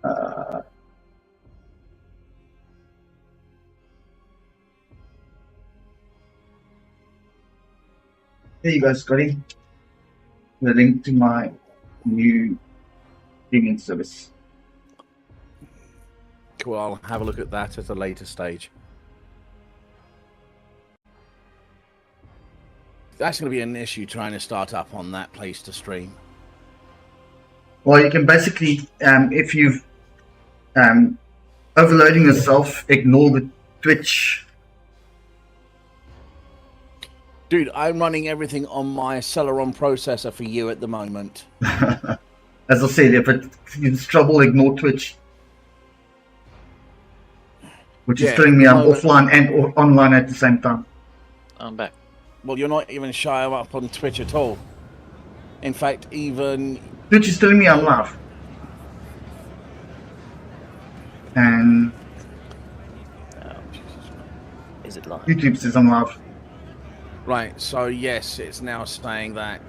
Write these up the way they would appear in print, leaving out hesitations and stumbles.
Uh, there you go, Scotty. The link to my new streaming service. Cool, I'll have a look at that at a later stage. That's going to be an issue trying to start up on that place to stream. Well, you can basically, if you've overloading yourself, ignore the Twitch. Dude, I'm running everything on my Celeron processor for you at the moment. As I said, if it's trouble, ignore Twitch. Which is telling me I'm offline and online at the same time. I'm back. Well, you're not even shy up on Twitch at all. In fact, even... Twitch is telling me I'm live. And... Is it live? YouTube says I'm live. Right, so yes, it's now saying that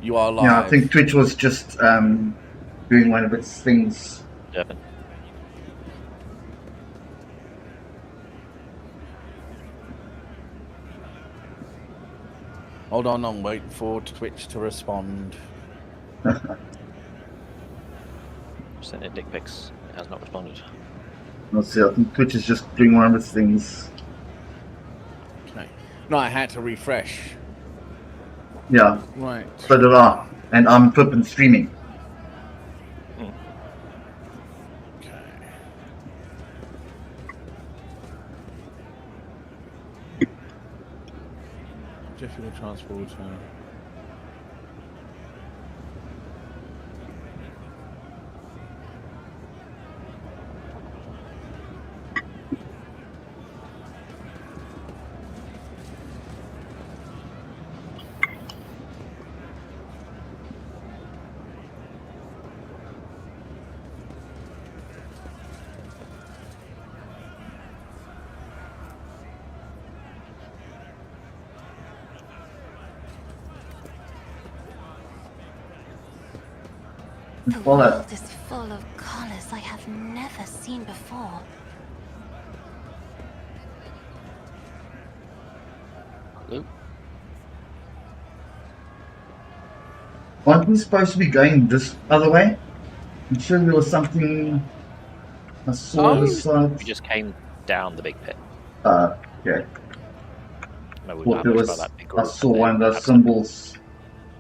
you are live. Yeah, I think Twitch was just doing one of its things. Devin. Hold on, I'm waiting for Twitch to respond. Sent it dick pics. It has not responded. Let's see, I think Twitch is just doing one of its things. Okay. No, I had to refresh. Yeah. Right. So did I. And I'm flipping streaming. Okay. Jet fuel transporter. The world is full of colors I have never seen before. Luke? Aren't we supposed to be going this other way? I'm sure there was something I saw on the side. We just came down the big pit. Okay. No, we Thought there was, that big I saw one of those symbols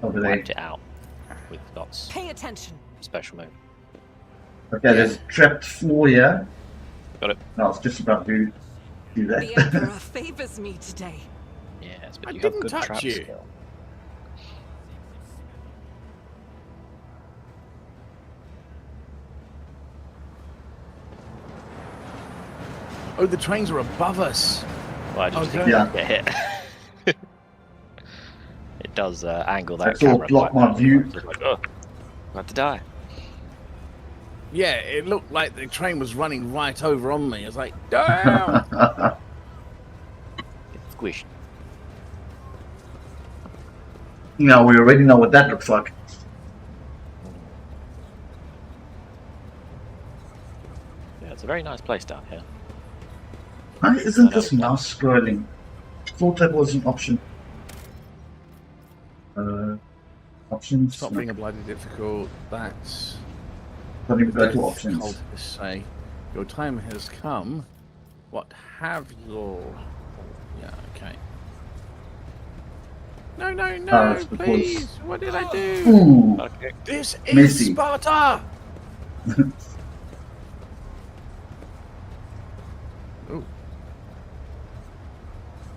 over there. wiped it out with dots. Pay attention. Special move. Okay, there's a trapped floor here. Got it. No, I was just about to do The Emperor that. favors me today. Yes, but I you have didn't good touch trap you. skill. Oh, the trains are above us. Well, I just Okay. think Yeah. get hit. It does angle that That's all camera. block quite my view. well. It's like, oh, I'm about to die. Yeah, it looked like the train was running right over on me. I was like, damn! Get squished. No, we already know what that looks like. Yeah, it's a very nice place down here. Why isn't this mouse scrolling? Thought that was an option. Options. Stop being a bloody difficult. That's Don't even go to difficult options. to say. Your time has come. What have your... Yeah, okay. No, no, no, it's because- please! What did I do? Ooh, Okay. This is Messy. Sparta! Ooh.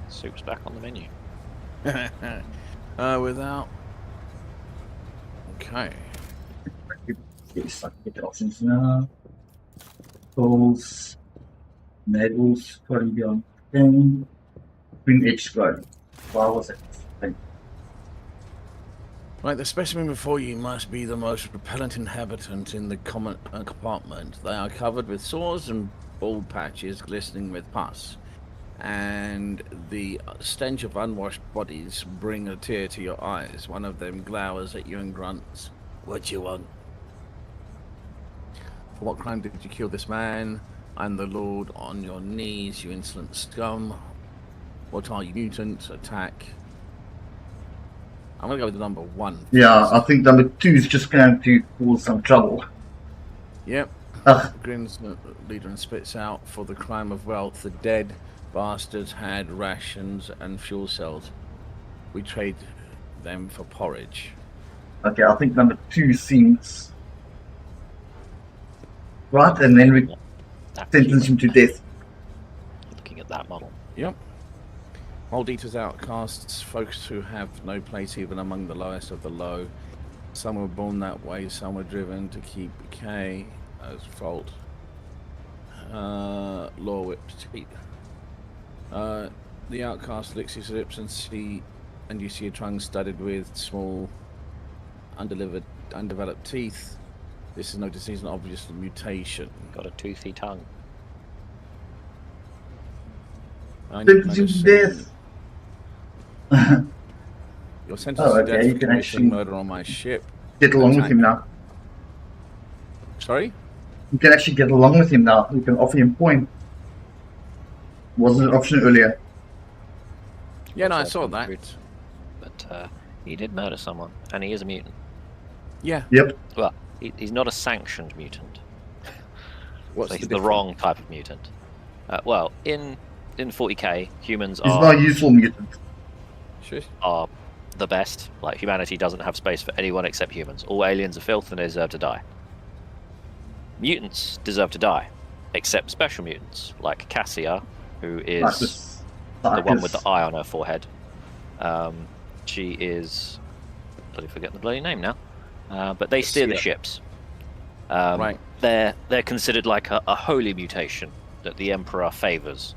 Soup's back on the menu. Without... Okay. yes, I can get the options now. Tools, medals, current beyond 10, green edge scrolling. Why was it? Right, the specimen before you must be the most repellent inhabitant in the common compartment. They are covered with sores and bald patches glistening with pus, and the stench of unwashed bodies bring a tear to your eyes. One of them glowers at you and grunts. What do you want? For what crime did you kill this man? I'm the Lord on your knees, you insolent scum. What are you, mutant? Attack. I'm gonna go with the number 1. Yeah, first. I think number 2 is just going to cause some trouble. Yep. Ugh. Grins the leader and spits out, for the crime of wealth, the dead bastards had rations and fuel cells. We trade them for porridge. Okay, I think number 2 seems right, and then we That sentence him to death. Looking at that model. Yep. Old eaters, outcasts, folks who have no place even among the lowest of the low. Some were born that way, some were driven to keep K as fault. Law whipped teeth. The outcast licks his lips and you see a tongue studded with small, undeveloped teeth. This is no disease, an obvious mutation. Got a toothy tongue. Sentence him to death. You're sentenced Oh, to okay, death you for can committing actually murder on my ship. get along with Attack. him now. Sorry? You can actually get along with him now. You can offer him point. Wasn't an option earlier. Yeah, no, I Also saw that. contributes. But he did murder someone, and he is a mutant. Yeah. Yep. Well, he's not a sanctioned mutant. What's So he's the the difference? wrong type of mutant. Well, in 40k, humans He's not a useful mutant. Shush. are the best. Like, humanity doesn't have space for anyone except humans. All aliens are filth and they deserve to die. Mutants deserve to die, except special mutants, like Cassia, who is the one with the eye on her forehead. She is... bloody forgetting the bloody name now. But they steer the ships. Right. They're considered like a holy mutation that the Emperor favors.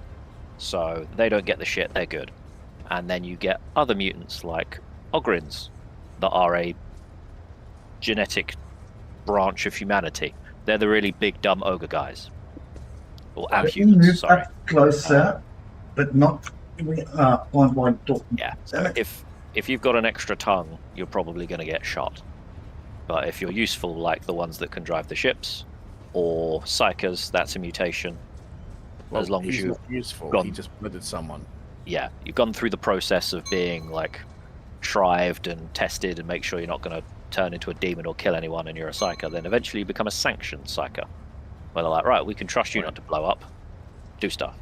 So they don't get the shit, they're good. And then you get other mutants like Ogrins that are a genetic branch of humanity. They're the really big dumb ogre guys. Or Move abhumans, sorry. back closer, but not on one talking. Yeah. So if you've got an extra tongue, you're probably going to get shot. But if you're useful, like the ones that can drive the ships, or psychers, that's a mutation. Well, as long as he's you've not useful. gone- He just murdered someone. Yeah, you've gone through the process of being like trived and tested and make sure you're not going to turn into a demon or kill anyone and you're a psyker, then eventually you become a sanctioned psyker. Where they're like, right, we can trust you not to blow up. Do stuff.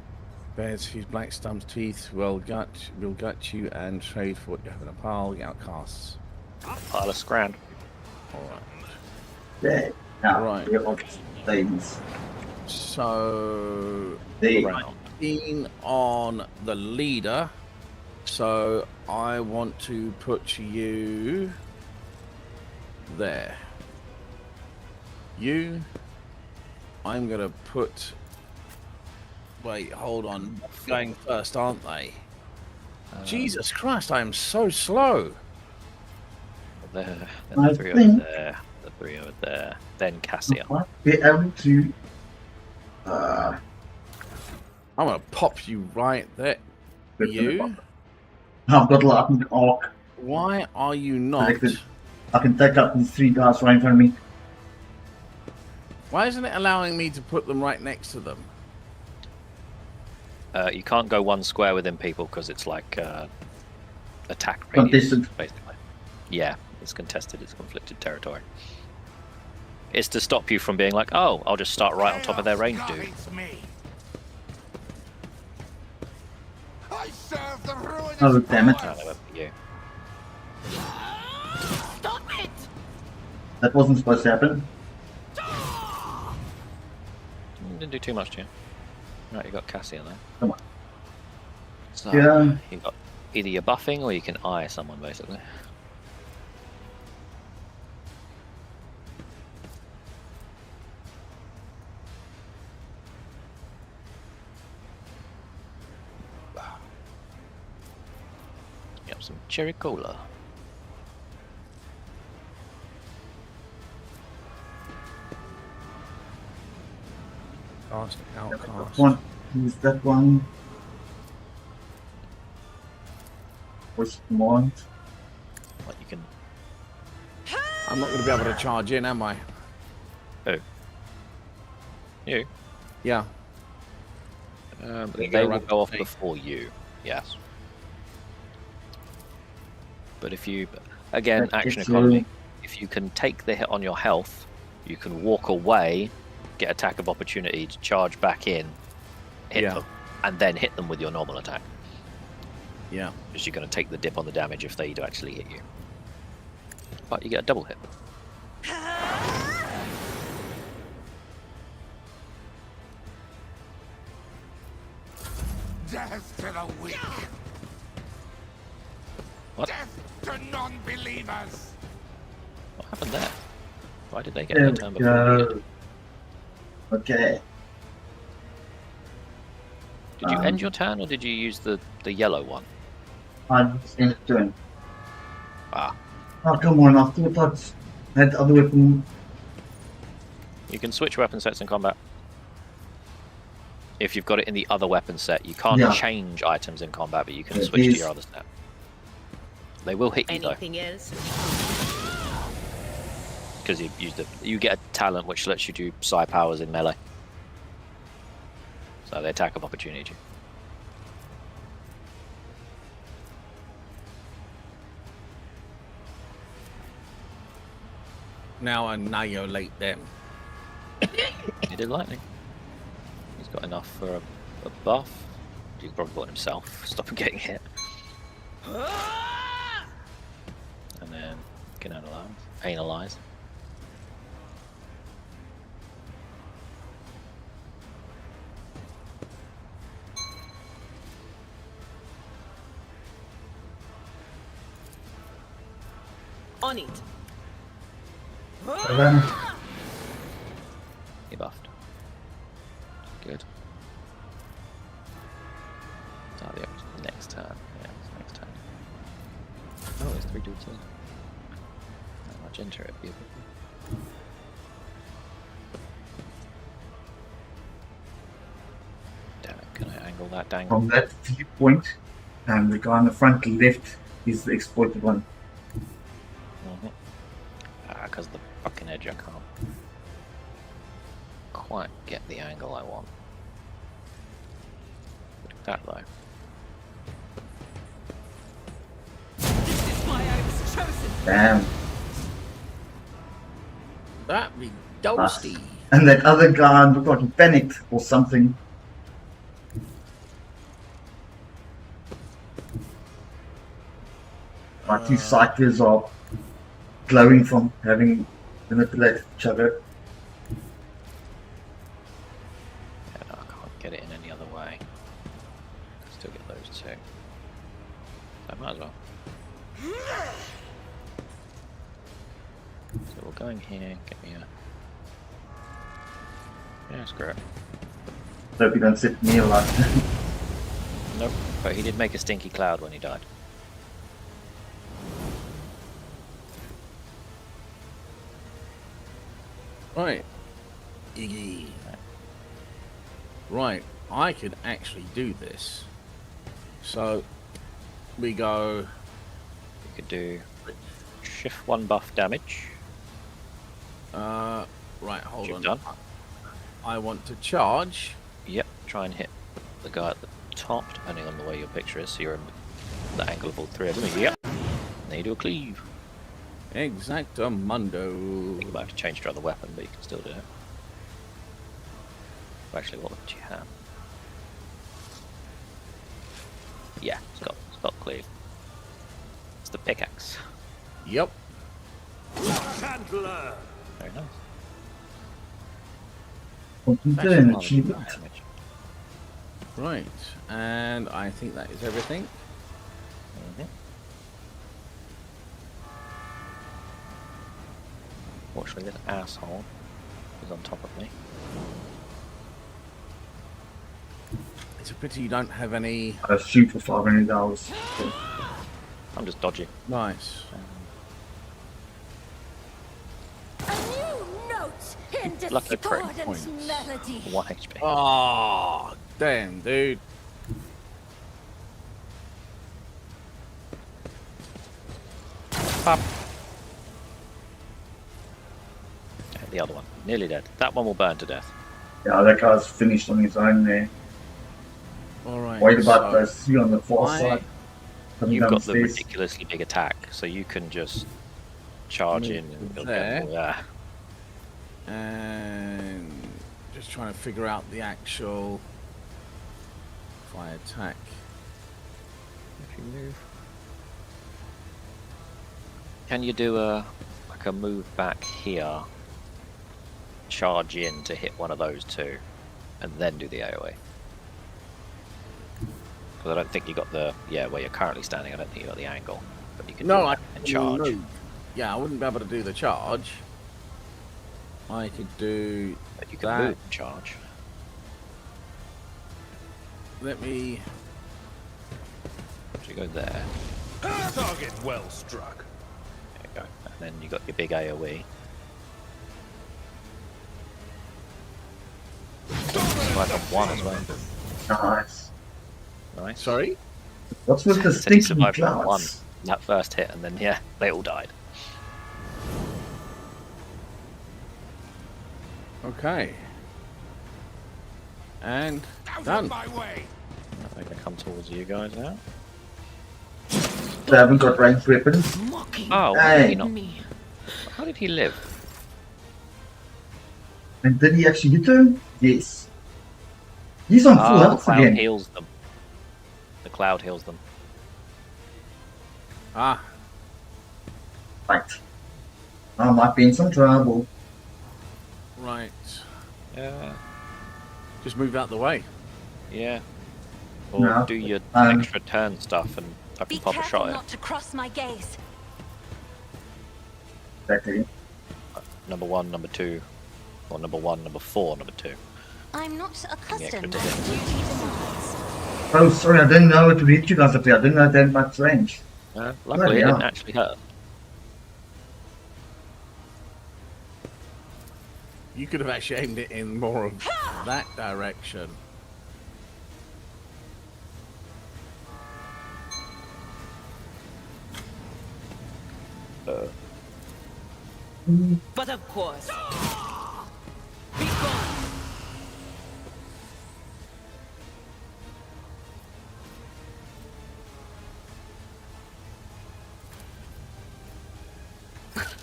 Bears whose black stumped teeth will gut you and trade for what you have in a pile. The outcasts. Pile of scran. Alright. There. Now, Right. we're on things. So There. Right. keen on the leader. So I want to put you there. You, I'm gonna put. Wait, hold on. Going first, aren't they? Jesus Christ, I am so slow. There. I Then the three think- over there. The three over there. Then Cassia. Might be able to. I'm gonna pop you right there. You? I've got lightning arc. Why are you not? Selected. I can take out these 3 guys right in front of me. Why isn't it allowing me to put them right next to them? You can't go one square within people because it's like attack radius, Contested. basically. Yeah, it's contested. It's conflicted territory. It's to stop you from being like, oh, I'll just start right on top of their range dude. I serve the ruin Oh, damn it. Oh, they went for you. Stop it! That wasn't supposed to happen. Didn't do too much to you. Right, you got Cassia there. Come on. So Yeah. you got either you're buffing or you can eye someone basically. Yep, some cherry cola. Outcast. One. Who's that one? What's command? Like you can I'm not going to be able to charge in, am I? Who? You? Yeah. They go will around go off the before you. Yes. But if you, again, That action gets economy, you- if you can take the hit on your health, you can walk away, get attack of opportunity to charge back in, hit Yeah. them, and then hit them with your normal attack. Yeah. Because you're going to take the dip on the damage if they do actually hit you. But you get a double hit. Death to the weak. What? Death to non-believers. What happened there? Why did they get There their we turn before you did? go. Okay. Did you end your turn or did you use the yellow one? I'm in turn. Ah, Oh, come on, I thought I had other weapon. you can switch weapon sets in combat. If you've got it in the other weapon set, you can't Yeah. change items in combat, but you can Yeah, switch to these- your other set. They will hit you though, Anything is. because you get a talent which lets you do psi powers in melee. So they attack of opportunity. Now annihilate them. He did lightning. He's got enough for a buff. He's probably got himself. Stop him getting hit. And then can analyze. On it. He buffed. Good. Start the next turn. Yeah, it's next turn. Oh, it's 3 2 2. Not much enter it, people. Damn it, can I angle that dangle? From that viewpoint, and the guy on the front left is the exploited one. Because the fucking edge, I can't quite get the angle I want. Look at that though. This is why I was chosen. Damn. That be ghosty. And that other guy looked like he panicked or something. My two cyclists are glowing from having manipulated each other. Yeah, no, I can't get it in any other way. Still get those two. So I might as well. So we'll go in here, get me a... Yeah, screw it. Hope you don't set me alight. Nope, but he did make a stinky cloud when he died. Right. Iggy. Right. I could actually do this. So we go. You could do shift 1 buff damage. Right, hold You've on. done. I want to charge. Yep, try and hit the guy at the top, depending on the way your picture is. So you're in the angle of all three of them. Yep. Then you do a cleave. Exactamundo. You might have to change your other weapon, but you can still do it. Actually, what weapon do you have? Yeah, it's got cleave. It's the pickaxe. Yep. Chandler. Very nice. Content Actually, achievement. damage. Right. And I think that is everything. Mhm. Fortunately, this asshole is on top of me. It's a pity you don't have any. I shoot for $500. I'm just dodgy. Nice. A new note in Lucky crit discordant points. melody. 1 HP. Oh, damn, dude. Pop. the other one. Nearly dead. That one will burn to death. Yeah, that guy's finished on his own there. All right. Wait about so those three on the far I- side. Coming You've down got the stairs. ridiculously big attack, so you can just charge Move in and you'll there. get yeah. And just trying to figure out the actual. If I attack. If you move. Can you do a move back here? Charge in to hit one of those two, and then do the AoE. Because I don't think you got the where you're currently standing. I don't think you got the angle, but you can do No, that and charge. move. Yeah, I wouldn't be able to do the charge. I could do But you can that. move and charge. Let me. So you go there. Target well struck. There you go. And then you got your big AoE. Like a 1 as well. Nice. Nice. Sorry. What's with the Said he stinking survived that one, clouds? that first hit, and then they all died. Okay. And Out done. of my way. They're going to come towards you guys now. They haven't got ranged weapons. Mocking Oh, Hey. not. me. How did he live? And did he actually hit him? Yes. He's on full Ah, the health cloud again. heals them. The cloud heals them. Ah, Right. I might be in some trouble. right. Yeah. Just move out the way. Yeah. Or No, do your um, extra turn stuff, and I Be can pop a careful shot at not to cross my gaze. Exactly. number 1, number 2, or number 1, number 4, number 2. I'm not accustomed to to hit. duty demands. Oh, sorry, I didn't know it would hit you guys up there. I didn't know that much range. Luckily, it hell. didn't actually hurt. You could have actually aimed it in more of that direction. But of course. Be gone.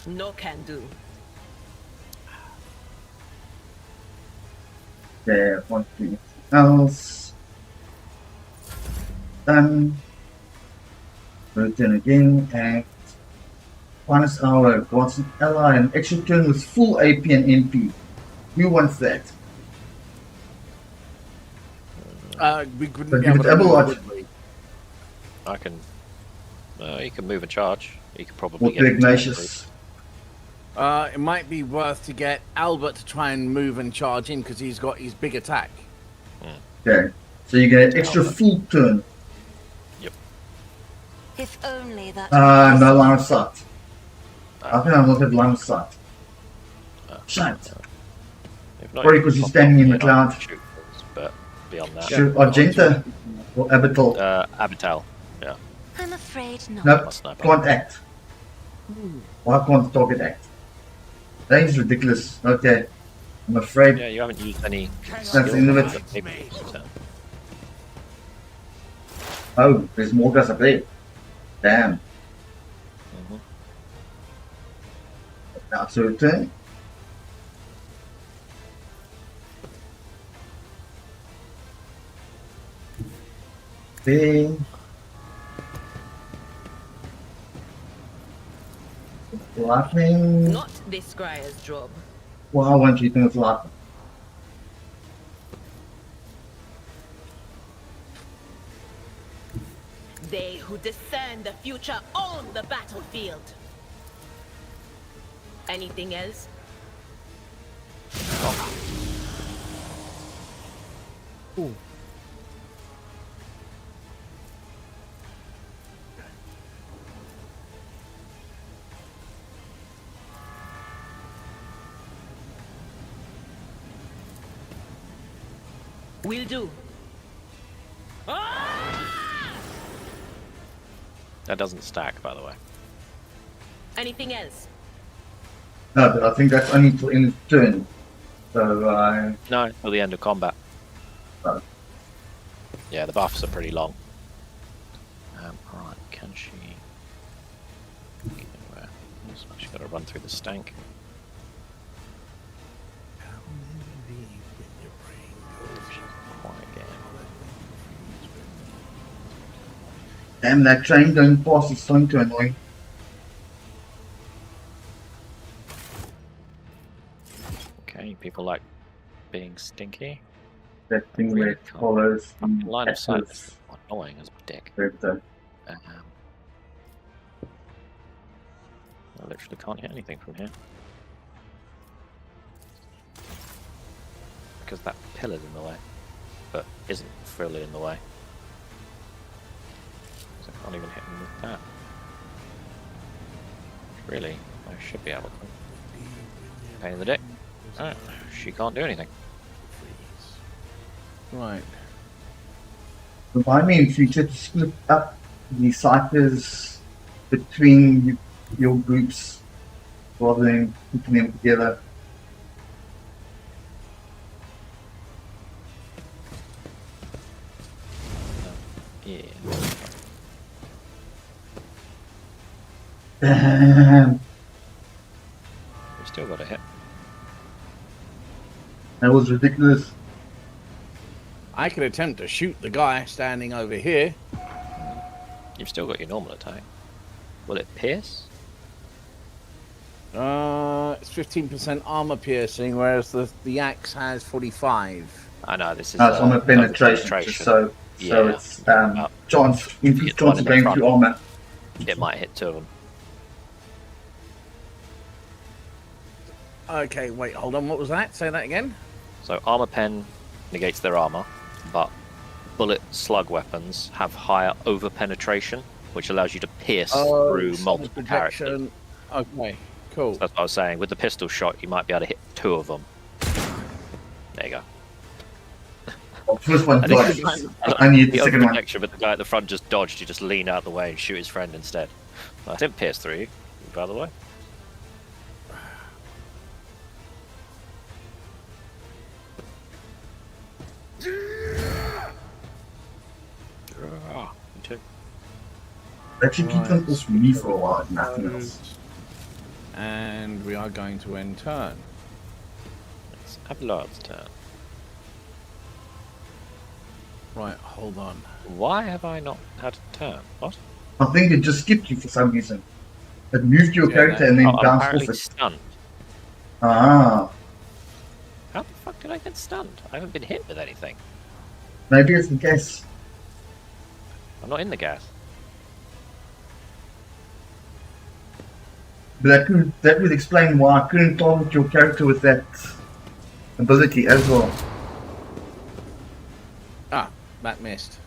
No can do. There, one thing else. Done. Return again, and minus our wants an ally and extra turn with full AP and MP. Who wants that? We couldn't But be give able it to double move, watch. would we? I can. You can move and charge. You could probably With get the into that group. Ignatius. It might be worth to get Albert to try and move and charge in because he's got his big attack. Okay. So you get an extra Albert. full turn. If only that. No line of sight. I think I'm looking at line of sight. Shite. If not, Probably you 'cause can he's pop standing in up the and cloud. shoot things, but beyond that, Shoot Argenta or Abital. Abital. Yeah. I'm afraid not. Nope, Sniper. can't act. Why can't the target act? That is ridiculous. Okay. I'm afraid. Yeah, you haven't used any. That's skill the end of it. that maybe you can use. Oh, there's more guys up there. Damn. Mhm. Now to return. Okay. Lightning. Not this scryer's job. Well, I want you to with lightning. They who discern the future own the battlefield. Anything else? Will do. That doesn't stack, by the way. Anything else? No, but I think that's only till in his turn. So, No, till the end of combat. Oh. Yeah, the buffs are pretty long. Right, can she... Anywhere? She's got to run through the stank. Quiet again. damn, that train going past is starting to annoy. Okay, people like being stinky. That thing where it Can't- follows Fucking the line of sight active is annoying as a dick. vector. I literally can't hit anything from here. Because that pillar's in the way. But isn't fully in the way. So I can't even hit him with that. Really, I should be able to. Pain in the dick. Alright, she can't do anything. Right. Remind me in future to split up the ciphers between your groups rather than putting them together. Yeah. Damn, We've still got a hit. that was ridiculous. I could attempt to shoot the guy standing over here. You've still got your normal attack. Will it pierce? It's 15% armor piercing, whereas the axe has 45. I know this is. No, it's on a double penetration, just so Yeah. it's chance increased It's one chance in of the going front. through armor. It might hit two of them. Okay, wait, hold on. What was that? Say that again. So armor pen negates their armor, but bullet slug weapons have higher over penetration, which allows you to pierce through solid multiple characters. protection. Okay, cool. So that's what I was saying. With the pistol shot, you might be able to hit two of them. There you go. Well, first one I think dodged. the- I need the The second one. protection, but the guy at the front just dodged. You just lean out the way and shoot his friend instead. I didn't pierce through you, by the way. Ah, me too. Actually, keep them off me for a while, nothing else. And we are going to end turn. It's Abelard's turn. Right, hold on. Why have I not had a turn? What? I think it just skipped you for some reason. It moved your Yeah, character no. and then Oh, I'm bounced apparently off it. stunned. Ah, How the fuck did I get stunned? I haven't been hit with anything. maybe it's the case. I'm not in the gas. But that would explain why I couldn't target your character with that ability as well. Ah, that missed.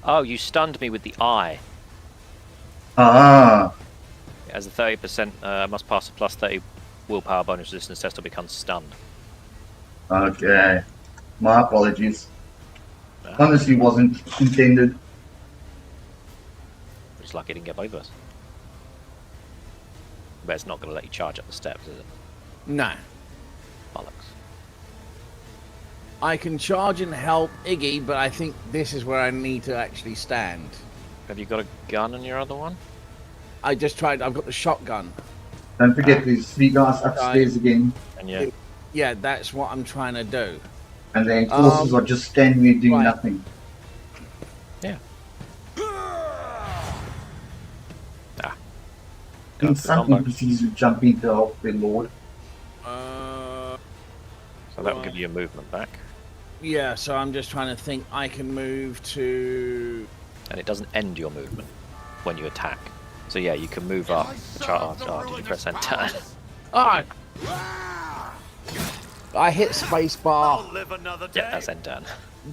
Oh, you stunned me with the eye. Ah, As a 30% must pass a plus 30 willpower bonus resistance test or become stunned. okay. My apologies. Ah, Honestly, wasn't intended. It's lucky it didn't get both of us. But it's not going to let you charge up the steps, is it? No. Bollocks. I can charge and help Iggy, but I think this is where I need to actually stand. Have you got a gun on your other one? I just tried, I've got the shotgun. Don't forget there's three guys upstairs again, And yeah, Yeah, that's what I'm trying to do. and the enforcers are just standing there doing right. nothing. yeah. And some combo. NPCs who jump in to help their lord. Uh, So that will give you your movement back. yeah, so I'm just trying to think. I can move to... And it doesn't end your movement when you attack. So yeah, you can move up. Did you press enter? Ah! I hit spacebar. Live another day. Yeah, that's enter.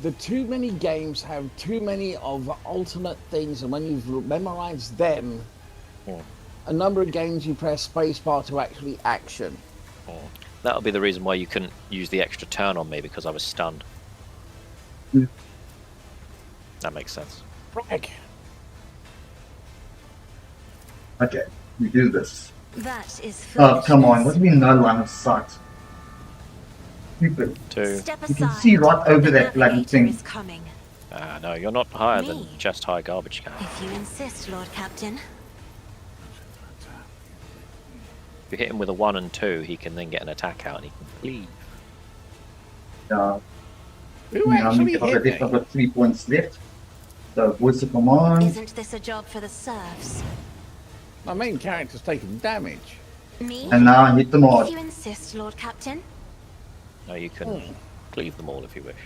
The too many games have too many of alternate things, and when you've memorized them, a number of games you press spacebar to actually action. That'll be the reason why you couldn't use the extra turn on me, because I was stunned. Yeah. That makes sense. Frag. Okay, we do this. That is Oh, come on. What foolishness. do you mean no line of sight? Stupid. 2. Step You can aside. see right over The that bloody navigator thing. is coming. No, you're not higher than Me? chest high garbage can. If you insist, Lord Captain. If you hit him with a 1 and 2, he can then get an attack out and he can leave. Who Now actually I've hit me? got 3 points left. So, voice of command. Isn't this a job for the serfs? My main character's taking damage. Me? And now I hit them If hard. you insist, Lord Captain. No, you can cleave them all if you wish.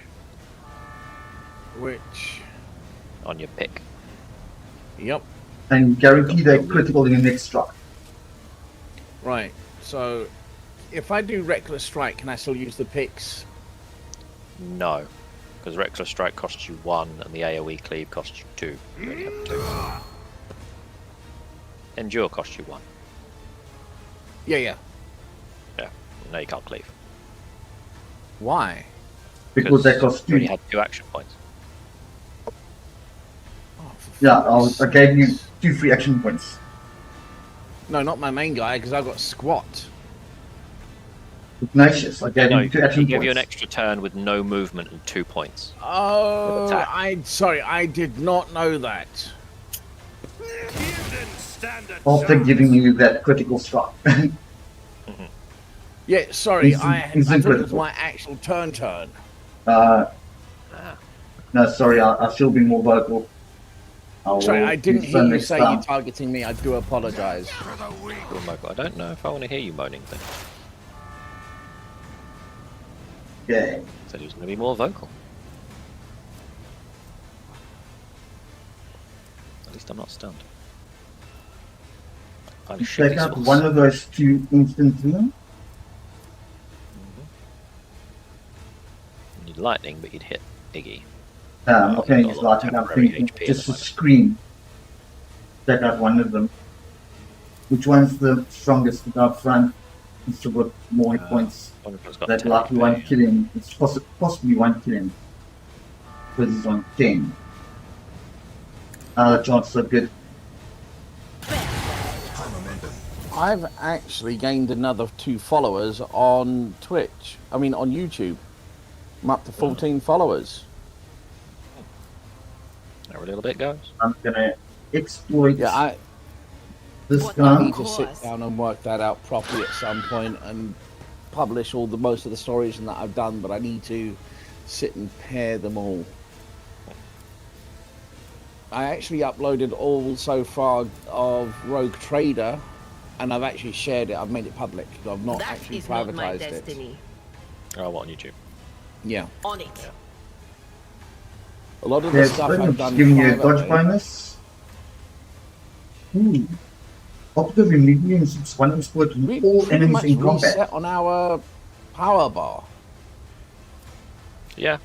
Which, On your pick. yep, And guarantee they're critical in your next strike. right. So, if I do Reckless Strike, can I still use the picks? No. Because Reckless Strike costs you 1 and the AoE cleave costs you 2. You only have 2. Endure costs you 1. Yeah. Yeah. No, you can't cleave. Why? Because they cost you only 2. had 2 action points. Oh, for Yeah, fuck's I gave you sakes. 2 free action points. No, not my main guy, because I've got Squat. Ignatius, I gave No, you 2 he action gave you an points. extra turn with no movement and 2 points. Oh, attack. I did not know that. You didn't stand a After chance. giving you that critical strike. Yeah, sorry, Instant- I instant thought it was critical. my actual turn. No, sorry, I should be more vocal. Sorry, I didn't do so hear you next say time. you're targeting me. I do apologize. Oh my god, I don't know if I want to hear you moaning things. Yeah. Said he was going to be more vocal. At least I'm not stunned. Finally shit Take these out fools. one of those 2 instantly. You need lightning, but you'd hit Iggy. I'm not going to Got use a lot of lightning, I'm temporary thinking HP at just the a moment. scream. Take out one of them. Which one's the strongest without front? It's got more hit points. One of them's got That 10 likely HP. one killing. It's possibly one killing. Because he's on 10. The chances are good. I've actually gained another 2 followers on Twitch. I mean, on YouTube. I'm up to 14 followers. Every little bit goes. I'm gonna exploit Yeah, I this What guy. need to sit down and work that out properly at some point and publish most of the stories and that I've done, but I need to sit and pair them all. I actually uploaded all so far of Rogue Trader, and I've actually shared it. I've made it public. I've not That actually is not my privatized it. destiny. Oh, what on YouTube? Yeah, On it. a lot of the Yes, stuff I'm I've done giving you a dodge privately. bonus. After removing 6-1 exploit We all pretty enemies much in combat. reset on our power bar. Yeah.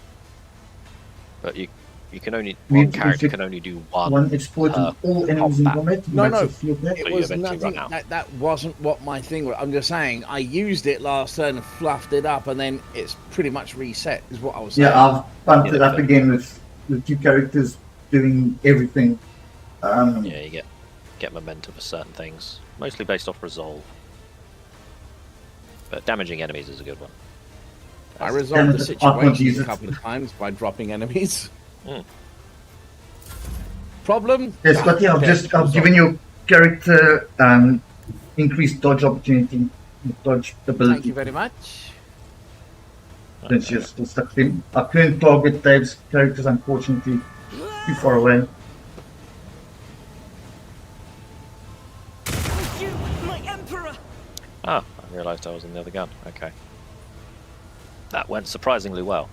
But you can only We one have to character inflict can only do one. One exploit per all enemies in combat. combat. No, makes no. it feel better. It you was eventually nothing. run out. That wasn't what my thing was. I'm just saying I used it last turn and fluffed it up, and then it's pretty much reset. Is what I was saying. Yeah, I've pumped Yeah, it up but- again with the 2 characters doing everything. Yeah, you get momentum for certain things, mostly based off resolve. But damaging enemies is a good one. I That's- resolved the I can't situation use a it. couple of times by dropping enemies. Mm. Problem? Yes, Scotty, I've given your character increased dodge opportunity, dodge Thank ability. you very much. Since you're still stuck in. I couldn't target Dave's characters, unfortunately, too far away. You, my emperor. Ah, I realised I was in the other gun. Okay. That went surprisingly well.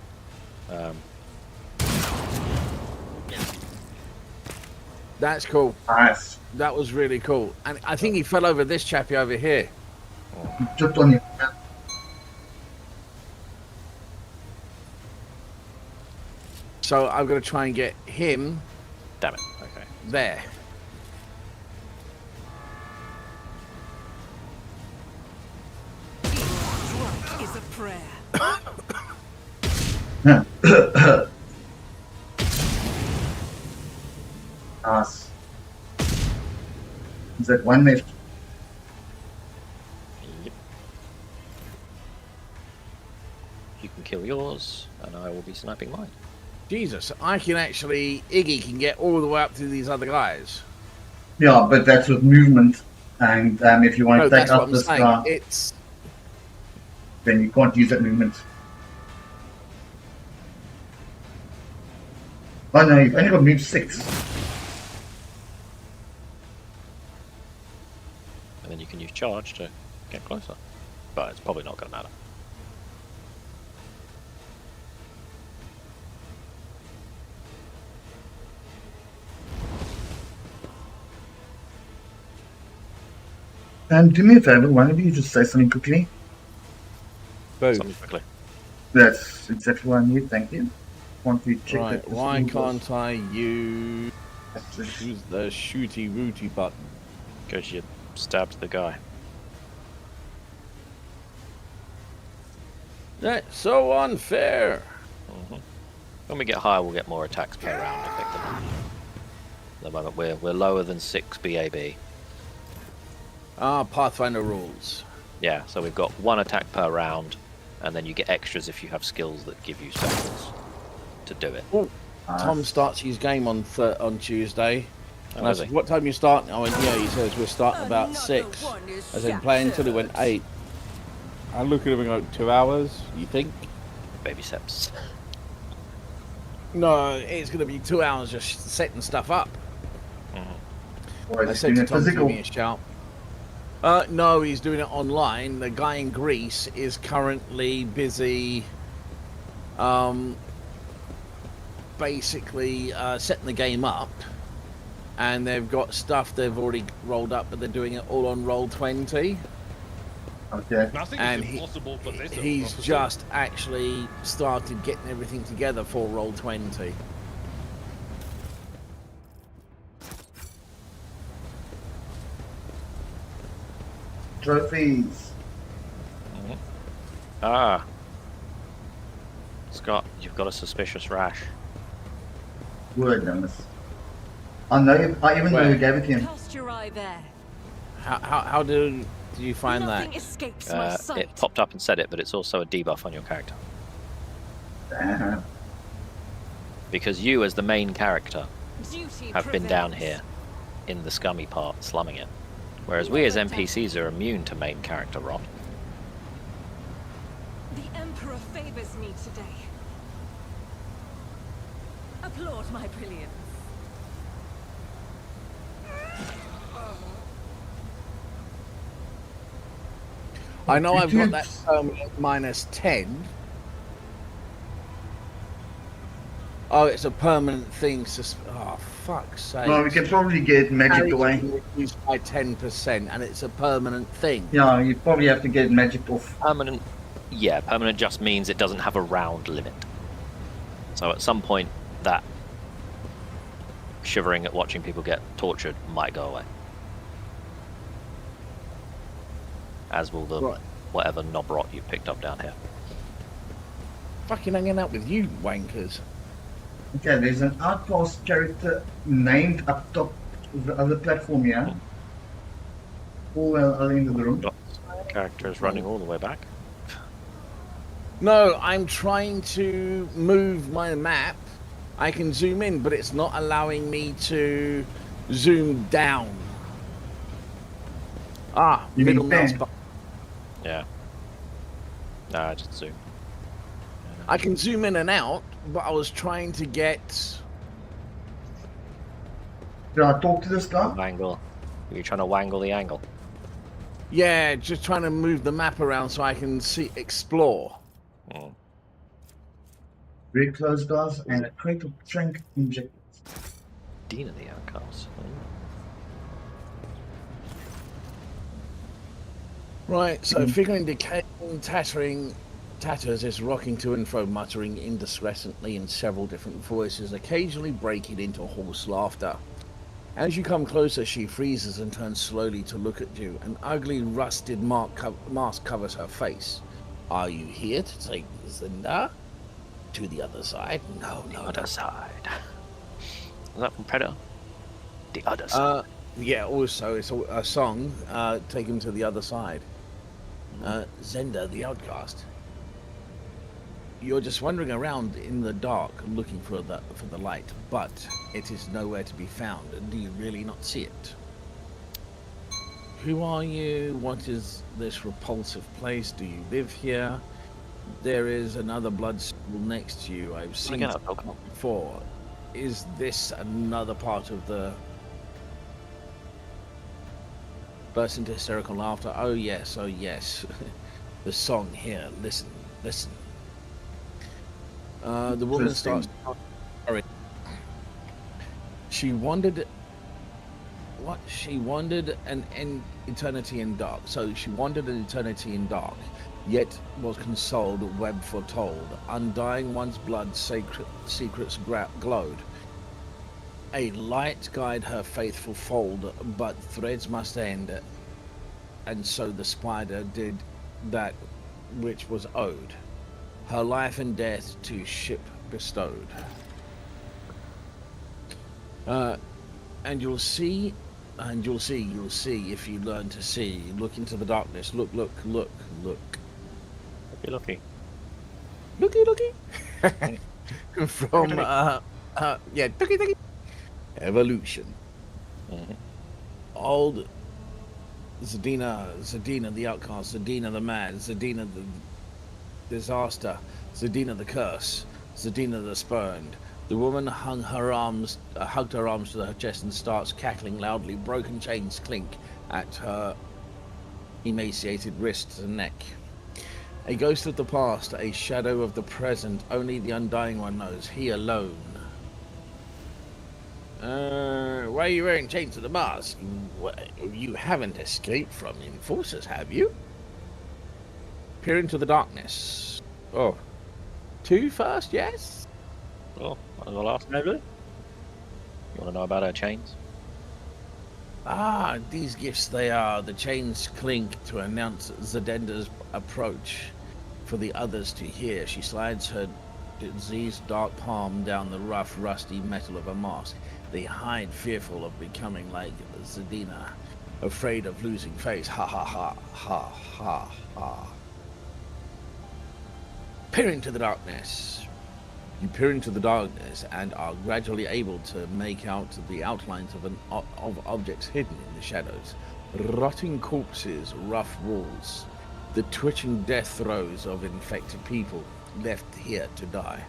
That's cool. Nice. That was really cool. And I think he fell over this chappy over here. Just on you. So I'm going to try and get him Damn it. Okay. there. Drunk is a prayer. Nice. Is that one left? kill yours, and I will be sniping mine. Jesus, Iggy can get all the way up to these other guys. Yeah, but that's with movement. And if you want No, to take that's what out I'm this saying. guy, then you can't use that movement. Oh no, you've only got move 6. And then you can use charge to get closer. But it's probably not going to matter. Do me a favor, one of you just say something quickly. Something quickly. That's exactly what I need, thank you. Want to check Right, that this why was- can't I use the shooty rooty button? Because you stabbed the guy. That's so unfair. When we get higher, we'll get more attacks per round, effectively. At the moment, we're lower than 6 BAB. Pathfinder rules. Yeah, so we've got 1 attack per round, and then you get extras if you have skills that give you seconds to do it. Tom starts his game on Tuesday. And I does said, he? what time you starting? I went, yeah, he says we're starting about 6. I said, play until he went 8. I look at him and go, 2 hours, you think? Baby steps. No, it's going to be 2 hours just setting stuff up. Or I is it said doing to a Tom, give physical? me a shout. No, he's doing it online. The guy in Greece is currently busy basically setting the game up. And they've got stuff they've already rolled up, but they're doing it all on Roll20. Okay. Nothing And is impossible for this he's officer. just actually started getting everything together for Roll20. Trophies. Ah. Scott, you've got a suspicious rash. Word numbers. I know I even know who gave it to him. Cast your eye there. How did you find Nothing that? escapes my sight. It popped up and said it, but it's also a debuff on your character. Damn. Because you, as the main character, Duty have been down prevails. here in the scummy part, slumming it. Whereas we as NPCs are immune to main character rot. The Emperor favors me today. Applaud my brilliance. I know I've got that minus 10. Oh, it's a permanent thing. Oh, fuck's sake. Well, we can probably get magic away. Reduced by 10%, and it's a permanent thing. Yeah, you probably have to get magic off. Permanent, yeah, permanent just means it doesn't have a round limit. So at some point, that shivering at watching people get tortured might go away. As will the whatever knob rot you picked up down here. Fucking hanging out with you wankers. Okay, there's an outcast character named up top of the other platform here. All other end of the room. Character is running all the way back. No, I'm trying to move my map. I can zoom in, but it's not allowing me to zoom down. You Middle mean mouse pen? button. Yeah. Nah, just zoom. I can zoom in and out, but I was trying to get... Did I talk to this guy? Wangle. Are you trying to wangle the angle? Yeah, just trying to move the map around so I can explore. Mm. Very close, guys, and a crate of trank injectors. Dean of the Outcasts. Right, so figuring decaying, tatters is rocking to and fro, muttering indiscreetly in several different voices, occasionally breaking into hoarse laughter. As you come closer, she freezes and turns slowly to look at you. An ugly, rusted mask covers her face. Are you here to take Zinda to the other side? No, The other side. Is that from Predator? The other side. Yeah, also, it's a song, Take Him to the Other Side. Zenda, the Outcast. You're just wandering around in the dark looking for the light, but it is nowhere to be found. Do you really not see it? Who are you? What is this repulsive place? Do you live here? There is another blood stool next to you. I've seen Again, it I'll talk. before. Is this another part of the burst into hysterical laughter? Oh yes, oh yes. The song here. Listen, listen. The woman Interesting. starts. Sorry. She wandered. What? She wandered an eternity in dark. So she wandered an eternity in dark, yet was consoled, web foretold. Undying one's blood, secrets glowed. A light guide her faithful fold, but threads must end, and so the spider did that which was owed. Her life and death to ship bestowed. And you'll see if you learn to see. Look into the darkness. Look. Be lucky. Looky. From looky. Evolution. Mhm. Old Zadina the outcast, Zadina the mad, Zadina the disaster, Zadina the curse, Zadina the spurned. The woman hugged her arms to her chest and starts cackling loudly. Broken chains clink at her emaciated wrists and neck. A ghost of the past, a shadow of the present. Only the Undying One knows. He alone. Why are you wearing chains to the mask? You haven't escaped from enforcers, have you? Peer into the darkness. Oh. Two first, yes? Oh, that was the last, maybe? You want to know about her chains? Ah, these gifts they are. The chains clink to announce Zedenda's approach for the others to hear. She slides her diseased dark palm down the rough, rusty metal of her mask. They hide, fearful of becoming like Zadina, afraid of losing face. Ha ha ha, ha ha ha. Peer into the darkness. You peer into the darkness and are gradually able to make out the outlines of objects hidden in the shadows. Rotting corpses, rough walls, the twitching death throes of infected people left here to die.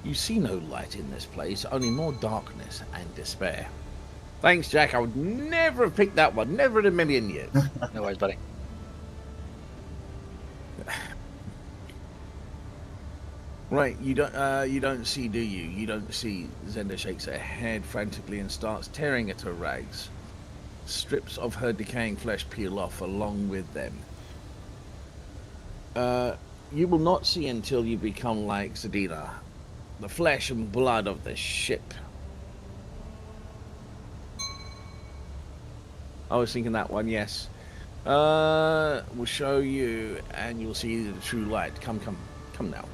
You see no light in this place, only more darkness and despair. Thanks, Jack. I would never have picked that one. Never in a million years. No worries, buddy. Right, you don't see, do you? You don't see. Zenda shakes her head frantically and starts tearing at her rags. Strips of her decaying flesh peel off along with them. You will not see until you become like Zadina, the flesh and blood of the ship. I was thinking that one, yes. We'll show you, and you'll see the true light. Come now.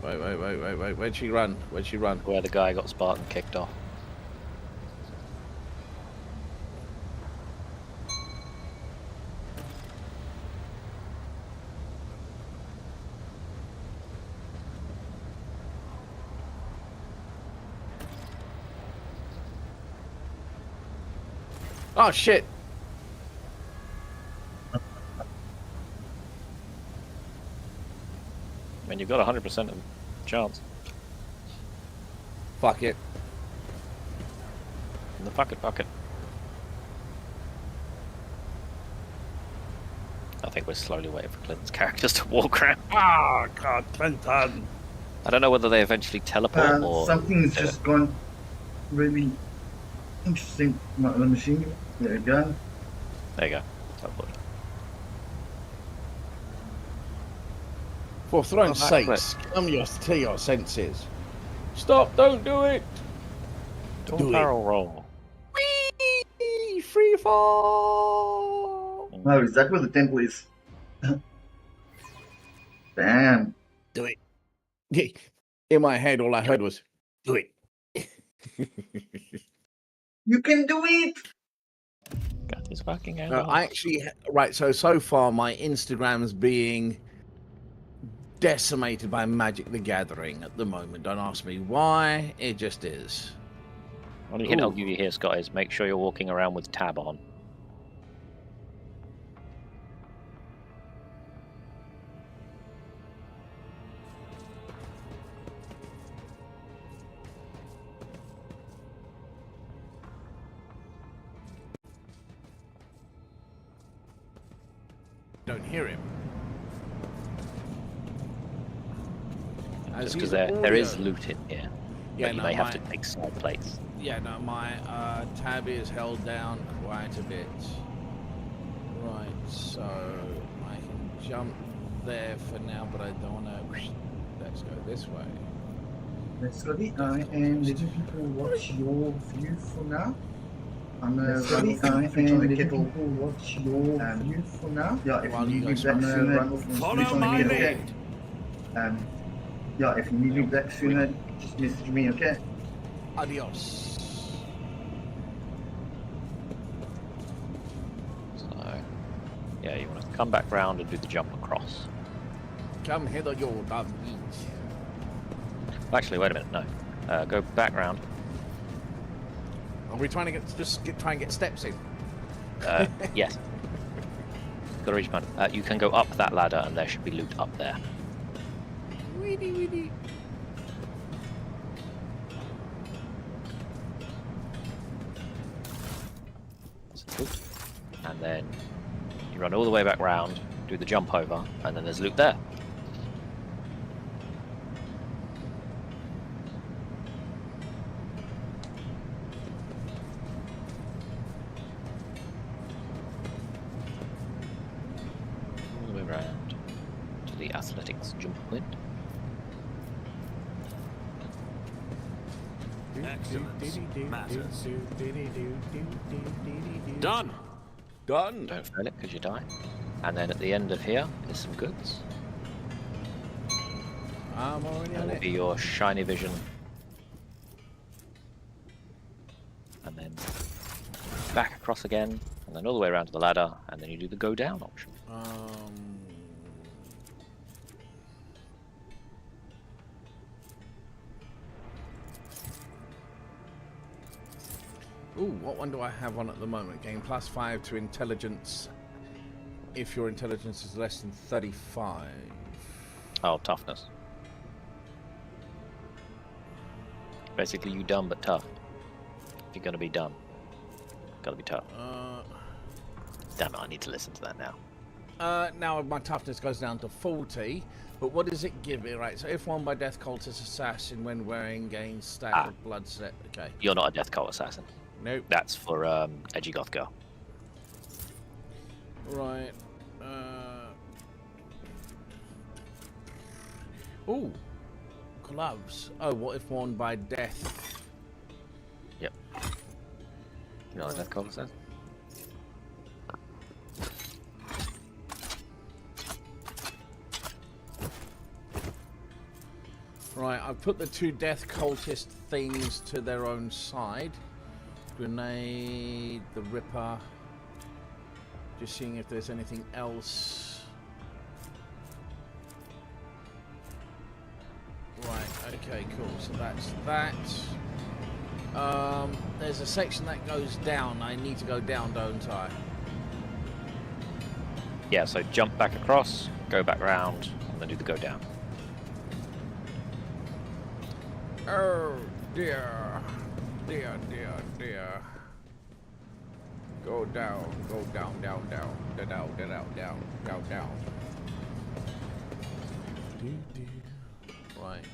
Wait. Where'd she run? Where the guy got Spartan kicked off. Oh, shit. I mean, you've got 100% of chance. Fuck it. Fuck it. I think we're slowly waiting for Clinton's characters to walk around. Ah, God, Clinton. I don't know whether they eventually teleport or... Something's just gone really interesting. The machine. There you go. There you go. Teleport. For throne's sakes, come to your senses. Stop, don't do it. Do a barrel roll. Whee! Free fall. No, is that where the temple is? Damn. Do it. In my head, all I heard was, do it. You can do it! Got this fucking I out. actually, right, so far my Instagram's being decimated by Magic the Gathering at the moment. Don't ask me why, it just is. Only hint I'll Ooh. give you here, Scott, is make sure you're walking around with tab on. Don't hear him. Just because there is loot in here. Yeah, But you no, may have my- to take side plates. Yeah, no, my tab is held down quite a bit. Right, so I can jump there for now, but I don't want to. Let's go this way. Naturally, I am letting people watch your view for now. Naturally, I am letting people watch your view for now. Yeah, if While you you need guys me back run sooner, Follow my lead. Yeah, if you need me back sooner, just message me, okay? Adios. So, yeah, you want to come back round and do the jump across. Come hither, your dumb meat. Actually, wait a minute, no. Go back round. Are we trying to try and get steps in? Yes. Got to reach point. You can go up that ladder, and there should be loot up there. Weedy, weedy. There's loot. And then you run all the way back round, do the jump over, and then there's loot there. All the way round to the athletics jump point. Excellence matters. Done. Done. Don't fail it because you die. And then at the end of here is some goods. I'm already That on will it. be your shiny vision. And then back across again, and then all the way around to the ladder, and then you do the go down option. Ooh, what one do I have on at the moment? Gain +5 to intelligence if your intelligence is less than 35. Oh, toughness. Basically, you dumb but tough. If you're gonna be dumb, gotta be tough. Damn it, I need to listen to that now. Now my toughness goes down to 40, but what does it give me? Right, so if won by Death Cultist Assassin when wearing gains stack of blood set. Okay. You're not a Death Cult Assassin. Nope. That's for Edgy Goth Girl. Right. Ooh. Gloves. Oh, what if worn by Death? Yep. You're not a Death Cult Assassin? Right, I've put the 2 Death Cultist things to their own side. Grenade, the Ripper. Just seeing if there's anything else. Right, okay, cool. So that's that. There's a section that goes down. I need to go down, don't I? Yeah, so jump back across, go back round, and then do the go down. Oh, dear. Dear, dear, dear. Go down, down, down, down, down. Right.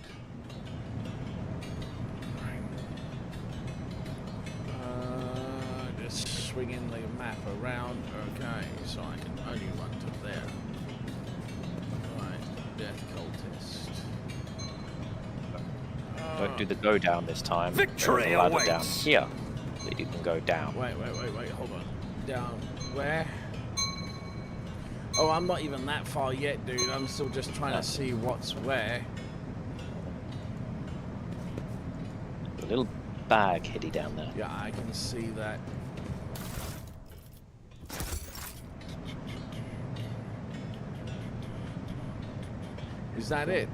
Just swinging the map around. Okay, so I can only run to there. Right, Death Cultist. Don't do the go down this time. Victory There's a ladder down awaits. here that you can go down. Wait, hold on. Down where? Oh, I'm not even that far yet, dude. I'm still just trying to see what's where. A little bag hiddy down there. Yeah, I can see that. Is that it?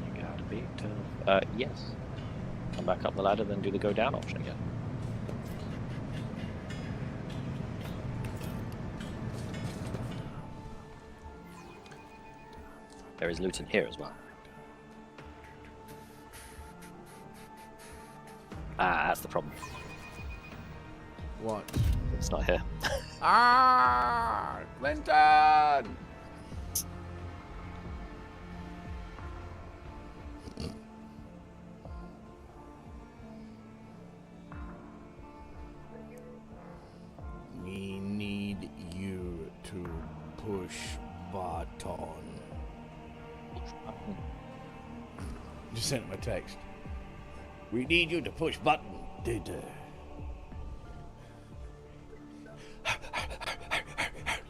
You gotta be tough. Yes. Come back up the ladder, then do the go down option again. There is loot in here as well. Ah, that's the problem. What? It's not here. Ah, Clinton! We need you to push button. Just sent him a text. We need you to push button.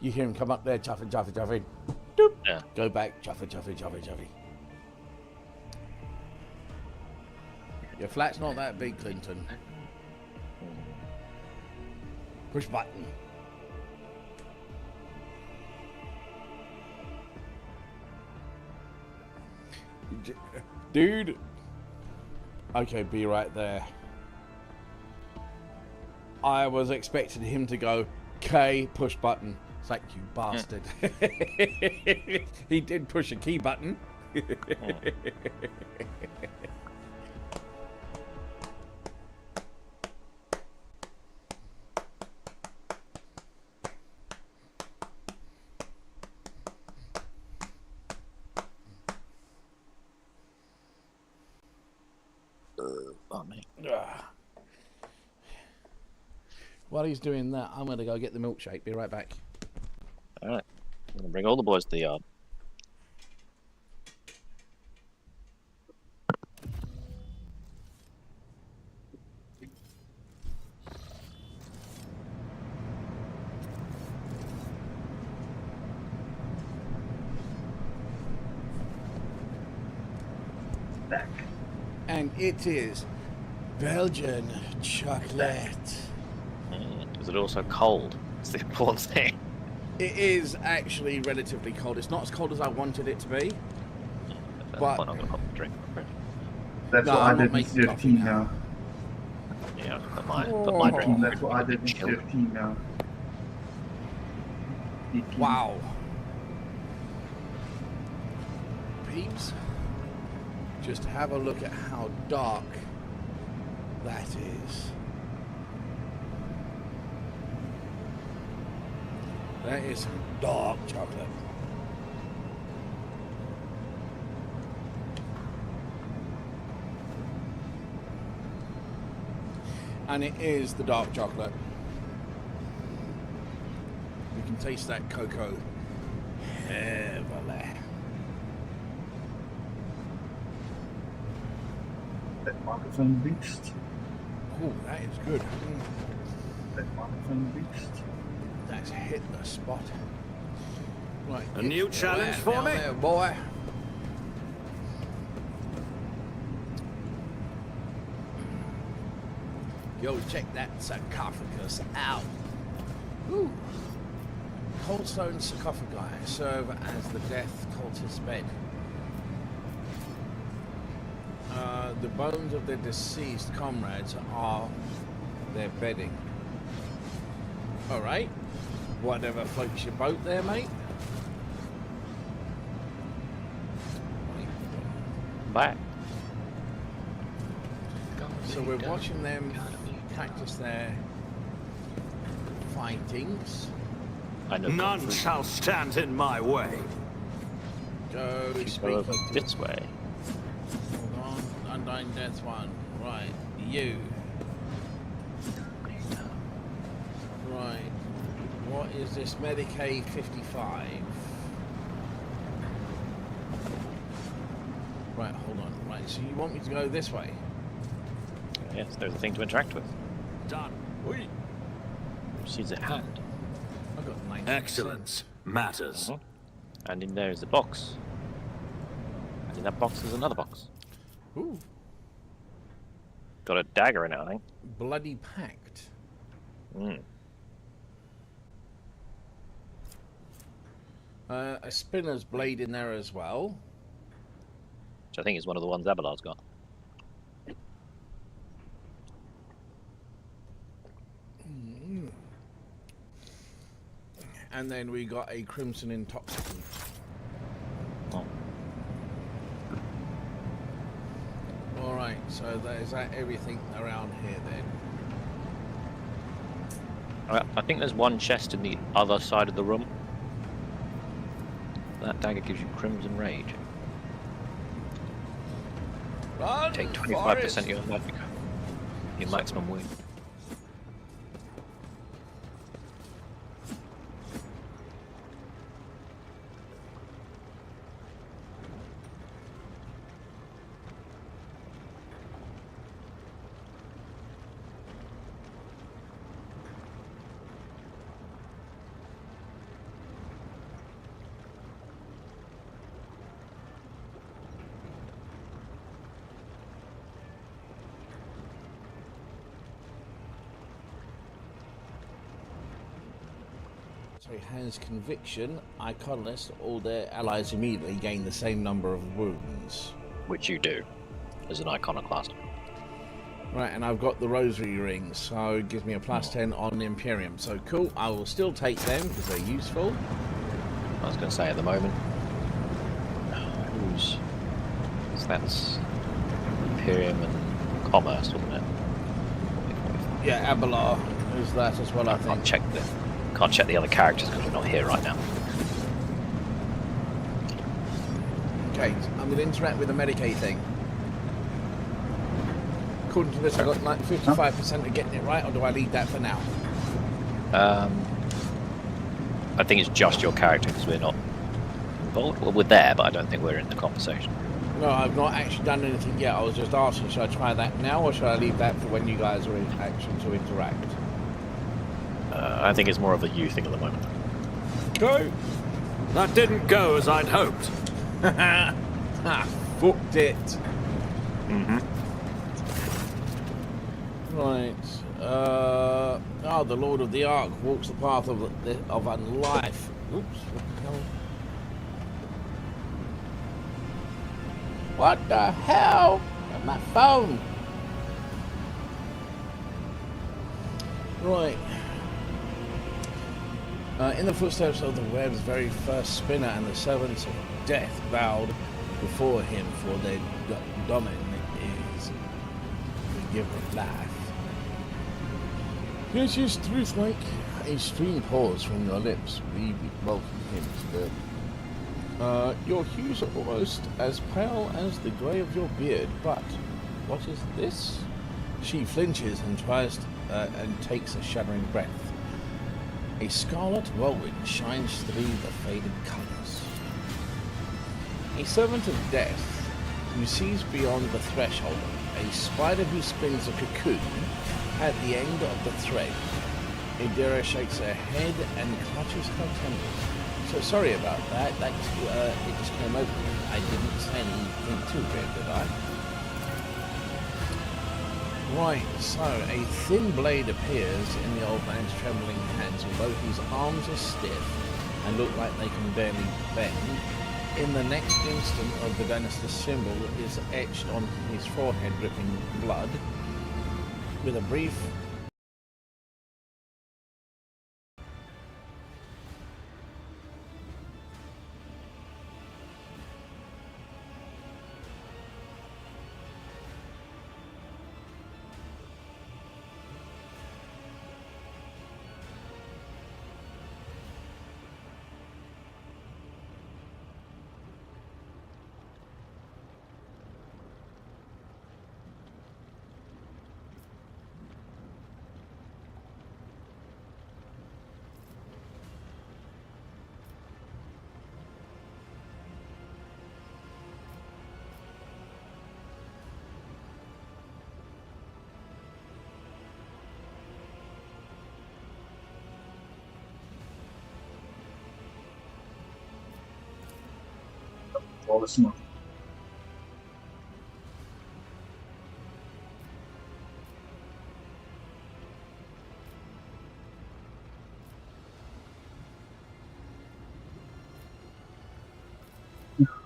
You hear him come up there, chuffing. Doop. Yeah. Go back, chuffing. Your flat's not that big, Clinton. Push button. Dude. Okay, be right there. I was expecting him to go, K, push button. It's like, you bastard. He did push a key button. Oh, mate. While he's doing that, I'm going to go get the milkshake. Be right back. Alright. I'm gonna bring all the boys to the yard. Back. And it is Belgian chocolate. Is it also cold? It's the important thing. It is actually relatively cold. It's not as cold as I wanted it to be. But- I'm not gonna pop a drink. That's No, what I'm I not did instead making of coffee tea now. now. Yeah, put my drink. That's what I did instead of tea now. Wow. Peeps, just have a look at how dark that is. That is some dark chocolate. And it is the dark chocolate. You can taste that cocoa heavily. That microphone boost. Oh, that is good. That microphone boost. That's hit the spot. Right, A get new your challenge ass for down me? there, boy. Yo, check that sarcophagus out. Ooh. Cold stone sarcophagi serve as the death cultist's bed. The bones of their deceased comrades are their bedding. Alright. Whatever floats your boat there, mate. Back. So we're watching them practice their fightings. I know. None shall stand in my way. Go Go speak over to this way. Hold on, Undying Death one. Right, you. Right. What is this Medicaid 55? Right, hold on. Right, so you want me to go this way? Yes, there's a thing to interact with. Done. Oi. Which sees a hand. I've got 90%. Excellence matters. And in there is a box. And in that box is another box. Ooh. got a dagger in it, I think. Bloody Pact. Mm. A spinner's blade in there as well. Which I think is one of the ones Abelard's got. And then we got a Crimson Intoxicant. Oh. Alright, so is that everything around here then? I think there's one chest in the other side of the room. That dagger gives you Crimson Rage. Run, Take 25% Forrest! of your life, your maximum wound. So he has conviction, iconolist, all their allies immediately gain the same number of wounds. Which you do, as an iconoclast. Right, and I've got the rosary rings, so it gives me a plus 10 on the Imperium. So cool, I will still take them because they're useful. I was going to say at the moment. Who's. So that's Imperium and Commerce, wasn't it? Yeah, Abelard is that as well, I think. Can't check the other characters because we're not here right now. Okay, I'm going to interact with the Medicaid thing. According to this, I've got like 55% of getting it right, or do I leave that for now? I think it's just your character because we're not involved. Well, we're there, but I don't think we're in the conversation. No, I've not actually done anything yet. I was just asking, should I try that now, or should I leave that for when you guys are in action to interact? I think it's more of a you thing at the moment. Go! That didn't go as I'd hoped. Ha! Fucked it. Mm-hmm. Right. The Lord of the Ark walks the path of unlife. Oops. What the hell? My phone. Right. In the footsteps of the web's very first spinner, and the servants of death bowed before him, for their dominant is the giver of life. Yes, yes, truth, Mike. A stream pours from your lips. We welcome him to the... your hues are almost as pale as the grey of your beard, but what is this? She flinches and tries and takes a shuddering breath. A scarlet whirlwind shines through the faded colours. A servant of death who sees beyond the threshold, a spider who spins a cocoon at the end of the thread. Idira shakes her head and clutches her temples. So sorry about that. That it just came over me. I didn't say anything too weird, did I? Right, so a thin blade appears in the old man's trembling hands, although his arms are stiff and look like they can barely bend. In the next instant, the Danister symbol is etched on his forehead, dripping blood. With a brief all the smoke.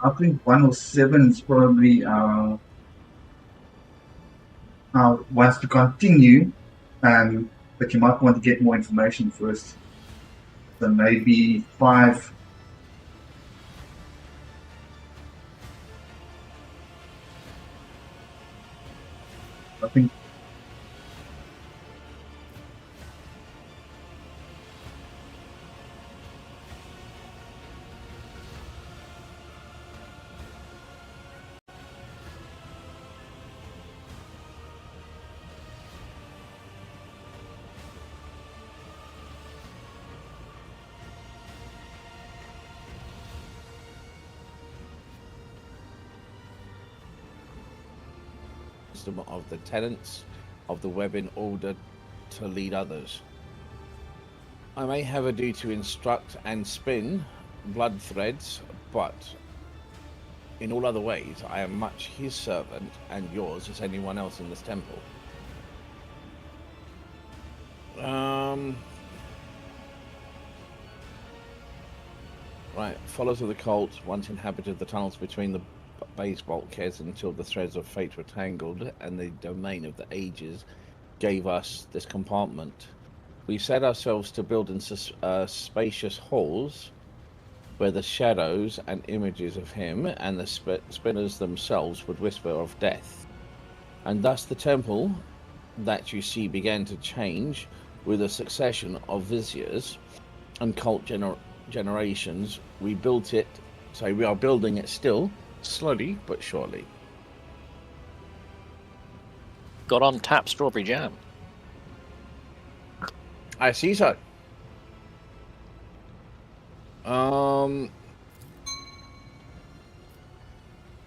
I think 107 is probably wants to continue, but you might want to get more information first. So maybe 5. I think of the tenets of the web in order to lead others. I may have a duty to instruct and spin blood threads, but in all other ways, I am much his servant and yours as anyone else in this temple. Right, followers of the cult once inhabited the tunnels between the base bulkheads until the threads of fate were tangled and the domain of the ages gave us this compartment. We set ourselves to build in spacious halls where the shadows and images of him and the spinners themselves would whisper of death. And thus the temple that you see began to change with a succession of viziers and cult generations. We built it, so we are building it still, slowly but surely. Got on tap strawberry jam. I see so.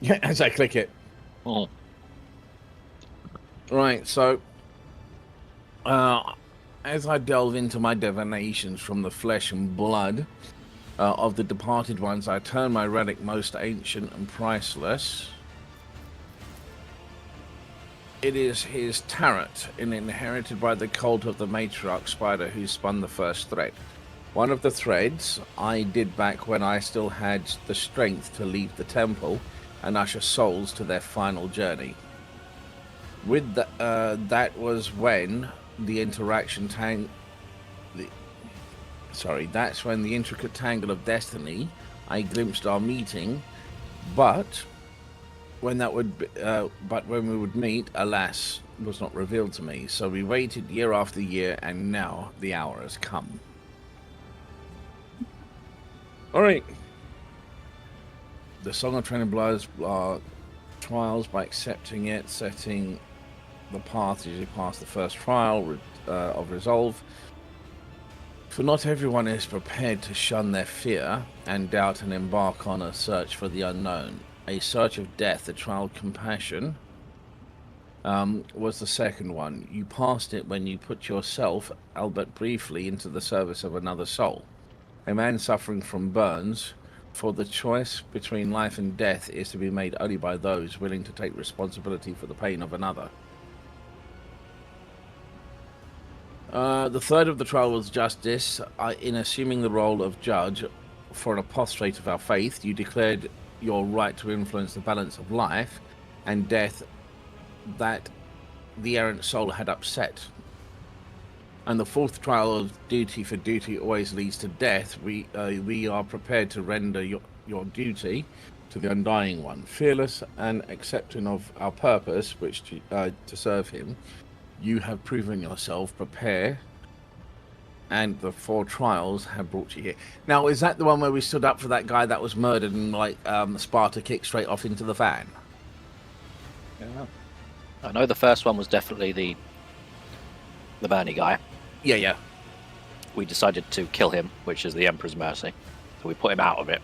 Yeah, as I click it. Oh. Right, so as I delve into my divinations from the flesh and blood of the departed ones, I turn my relic most ancient and priceless. It is his tarot, inherited by the cult of the matriarch spider who spun the first thread. One of the threads I did back when I still had the strength to leave the temple and usher souls to their final journey. With that was when the that's when the intricate tangle of destiny I glimpsed our meeting, but when we would meet, alas, was not revealed to me. So we waited year after year, and now the hour has come. All right. The Song of Training Bloods are trials by accepting it, setting the path as you pass the first trial of resolve. For not everyone is prepared to shun their fear and doubt and embark on a search for the unknown. A search of death, the trial of compassion, was the second one. You passed it when you put yourself, albeit briefly, into the service of another soul. A man suffering from burns, for the choice between life and death is to be made only by those willing to take responsibility for the pain of another. The third of the trial was justice. In assuming the role of judge for an apostate of our faith, you declared your right to influence the balance of life and death that the errant soul had upset. And the fourth trial of duty for duty always leads to death. We are prepared to render your duty to the undying one, fearless and accepting of our purpose, which to serve him. You have proven yourself prepare, and the 4 trials have brought you here. Now, is that the one where we stood up for that guy that was murdered and Sparta kicked straight off into the fan? Yeah. I know the first one was definitely the Bernie guy. Yeah. We decided to kill him, which is the Emperor's mercy. So we put him out of it.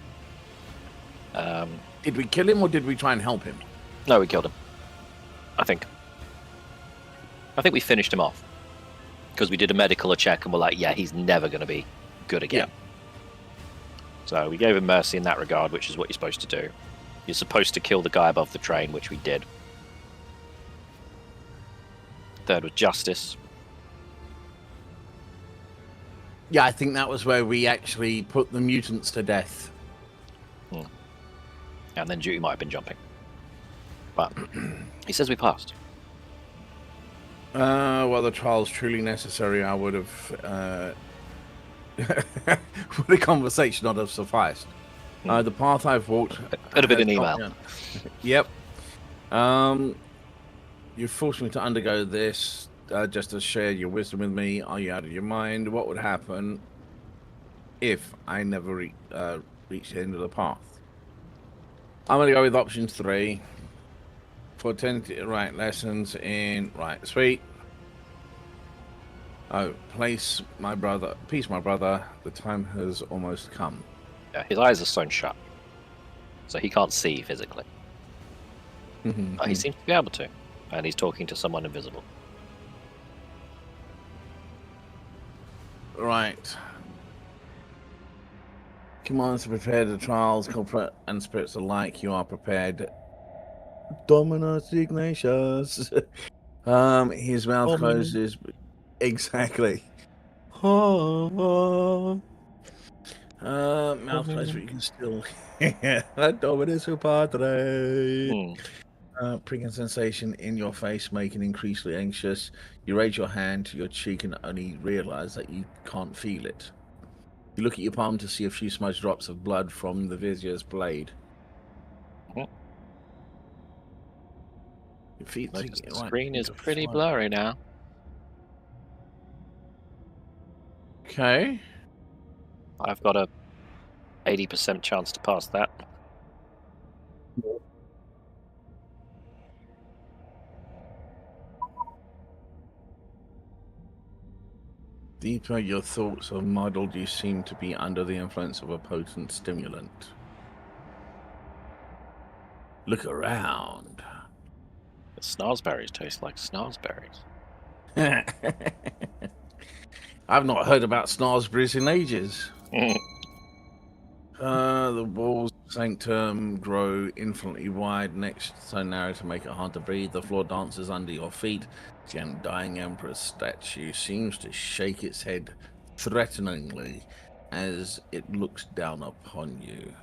Did we kill him or did we try and help him? No, we killed him. I think we finished him off. Because we did a medical check and we're like, yeah, he's never going to be good again. Yeah. So we gave him mercy in that regard, which is what you're supposed to do. You're supposed to kill the guy above the train, which we did. Third was justice. Yeah, I think that was where we actually put the mutants to death. And then Duty might have been jumping. But he says we passed. Well, the trial's truly necessary. I would have. Would a conversation not have sufficed? The path I've walked. Could have been an has email. got me- Yep. You forced me to undergo this just to share your wisdom with me. Are you out of your mind? What would happen if I never reached the end of the path? I'm going to go with option 3. For tentative right lessons in right sweet. Oh, peace, my brother. The time has almost come. Yeah, his eyes are sewn shut, so he can't see physically. But he seems to be able to, and he's talking to someone invisible. Right. Commands to prepare the trials, corporate and spirits alike. You are prepared. Dominus Ignatius. His mouth closes. Exactly. Mouth closed, but you can still hear Dominus Padre. Pricking sensation in your face, making increasingly anxious. You raise your hand to your cheek and only realize that you can't feel it. You look at your palm to see a few smudged drops of blood from the vizier's blade. Your feet. The screen is pretty blurry now. Okay. I've got a 80% chance to pass that. Deeper your thoughts are muddled, you seem to be under the influence of a potent stimulant. Look around. The snozberries taste like snozberries. I've not heard about snozberries in ages. The walls of the sanctum grow infinitely wide, next so narrow to make it hard to breathe. The floor dances under your feet. The undying emperor's statue seems to shake its head threateningly as it looks down upon you.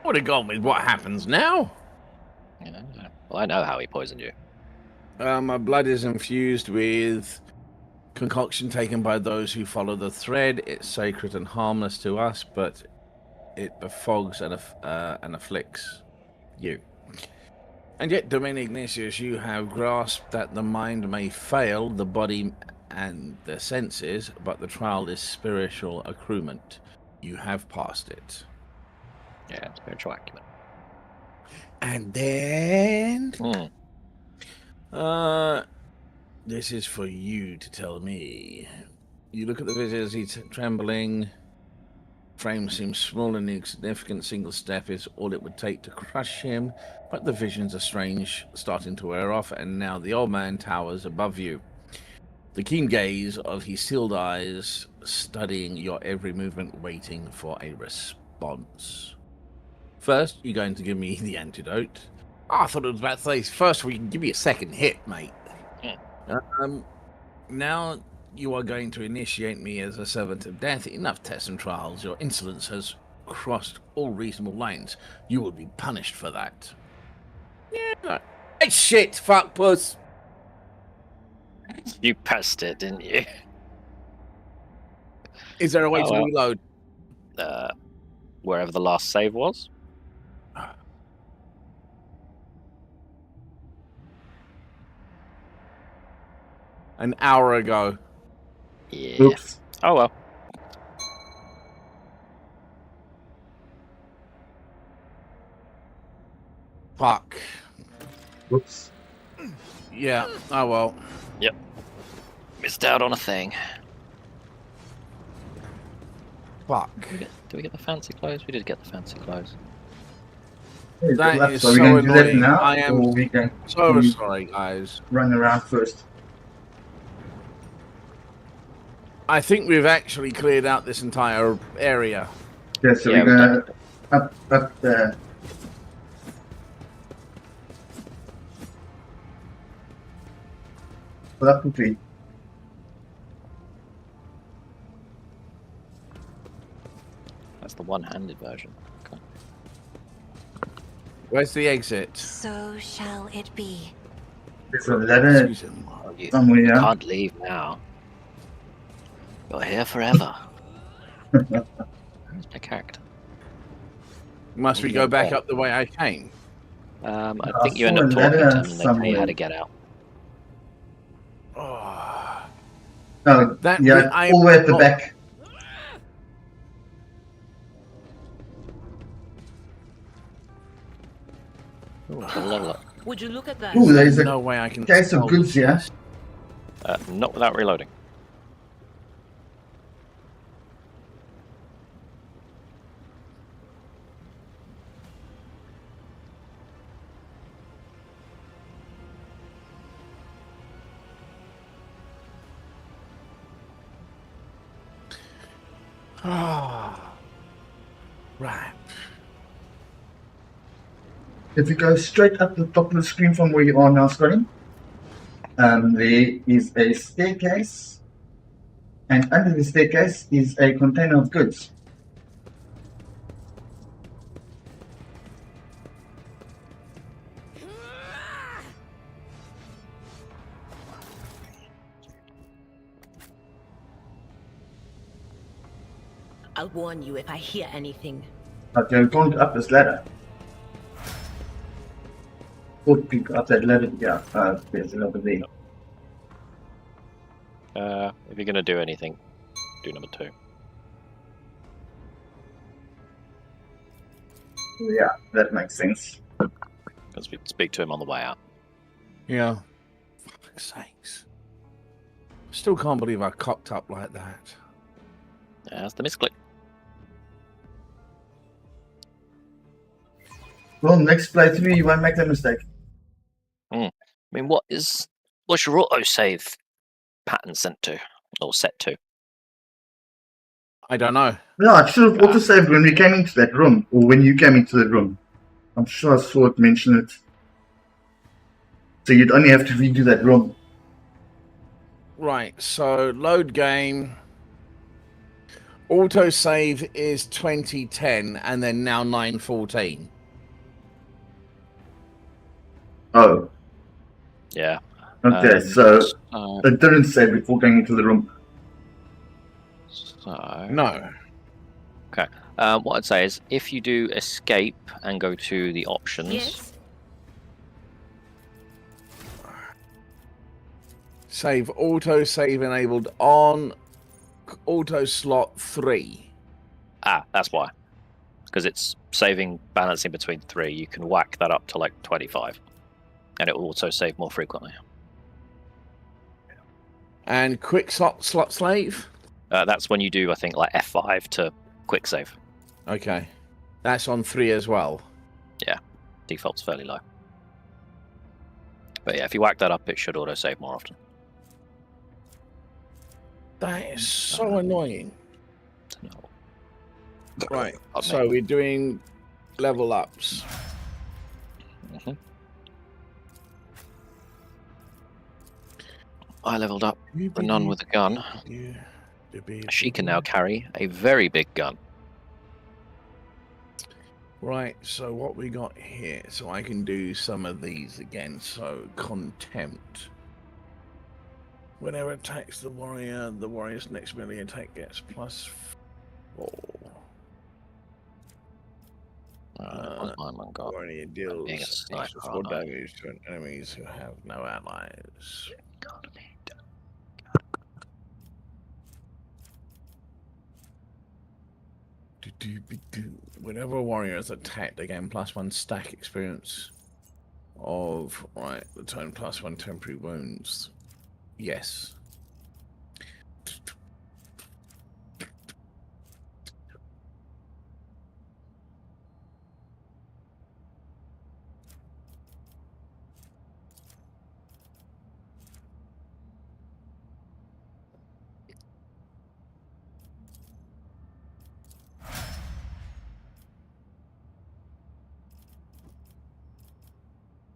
I would have gone with what happens now. Yeah. Well, I know how he poisoned you. My blood is infused with concoction taken by those who follow the thread. It's sacred and harmless to us, but it befogs and afflicts you. And yet, Domain Ignatius, you have grasped that the mind may fail, the body and the senses, but the trial is spiritual accruement. You have passed it. Yeah, spiritual acumen. And then... this is for you to tell me. You look at the vizier as he's trembling. Frame seems small and insignificant. Single step is all it would take to crush him. But the visions are strange, starting to wear off, and now the old man towers above you. The keen gaze of his sealed eyes studying your every movement, waiting for a response. First, you're going to give me the antidote. I thought it was about to say, first we can give you a second hit, mate. Now you are going to initiate me as a servant of death. Enough tests and trials. Your insolence has crossed all reasonable lines. You will be punished for that. Yeah. Hey, shit, fuck, puss. You pressed it, didn't you? Is there a way to reload? Wherever the last save was. An hour ago. Yeah. Oops. Oh well. Fuck. Whoops. Yeah, oh well. Yep. Missed out on a thing. Fuck. Did we get the fancy clothes? We did get the fancy clothes. That is So we're so going to do that annoying. now, I am or we can so sorry, guys. run around first. I think we've actually cleared out this entire area. Yeah, so Yeah, we're gonna up there. Well, up complete. That's the one-handed version. Okay. Where's the exit? So shall it be. There's a ladder Susan. Oh, you somewhere. can't leave now. You're here forever. Where's my character? Must we go back up the way I came? I I think you end saw up a talking to ladder them and they tell you how somewhere. to get out. Oh, No, That yeah, bit I- all the way at the oh. back. So level up. Would you look at that? Ooh, there's a no way I can. case of solve goods here. this. Not without reloading. Ah, right. If you go straight up the top of the screen from where you are now, Scotty, there is a staircase, and under the staircase is a container of goods. I'll warn you if I hear anything. But you're going up this ladder. Or pick up that ladder, yeah, there's another there. If you're going to do anything, do number 2. Yeah, that makes sense. Because we speak to him on the way out. Yeah. Fuck's sakes. Still can't believe I cocked up like that. Yeah, that's the misclick. Well, next playthrough, you won't make that mistake. I mean, what's your autosave pattern sent to? Or set to? I don't know. No, it should have autosaved when we came into that room, or when you came into the room. I'm sure I saw it mention it. So you'd only have to redo that room. Right, so load game. Autosave is 2010 and then now 914. Oh, Yeah. okay, so it didn't save before going into the room. No. What I'd say is, if you do escape and go to the options, Yes? Save autosave enabled on auto slot 3. that's why. Because it's saving balancing between 3, you can whack that up to like 25, and it will also save more frequently. And quick slot slave? That's when you do, I think, like F5 to quick save. Okay. That's on 3 as well. Default's fairly low. But yeah, if you whack that up, it should auto save more often. That is so annoying. No. Right, Pardon so me. we're doing level ups. Mhm. I leveled up Renan with a gun. She can now carry a very big gun. Right, so what we got here? So I can do some of these again. So contempt. Whenever attacks the warrior's next melee attack gets +4. What's my one got? Warrior deals being a sniper, extra 4 aren't I? damage to enemies who have no allies. Whenever a warrior is attacked, they gain +1 stack experience of the turn +1 temporary wounds. Yes.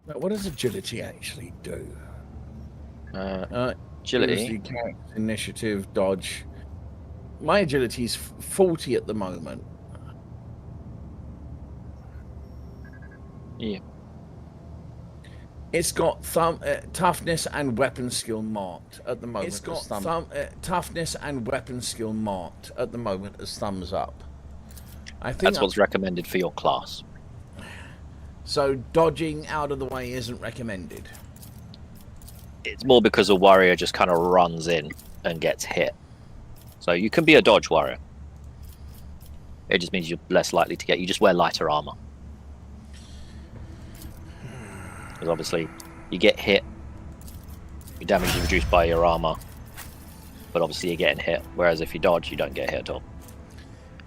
Now, what does agility actually do? Agility. Use the character's initiative, dodge. My agility is 40 at the moment. Yeah. It's got toughness and weapon skill marked at the moment. It's got toughness and weapon skill marked at the moment as thumbs up. I think That's what's recommended for your class. so. Dodging out of the way isn't recommended. It's more because a warrior just kind of runs in and gets hit. So you can be a dodge warrior. It just means you're less likely to get. You just wear lighter armor. Because obviously, you get hit, your damage is reduced by your armor, but obviously you're getting hit. Whereas if you dodge, you don't get hit at all.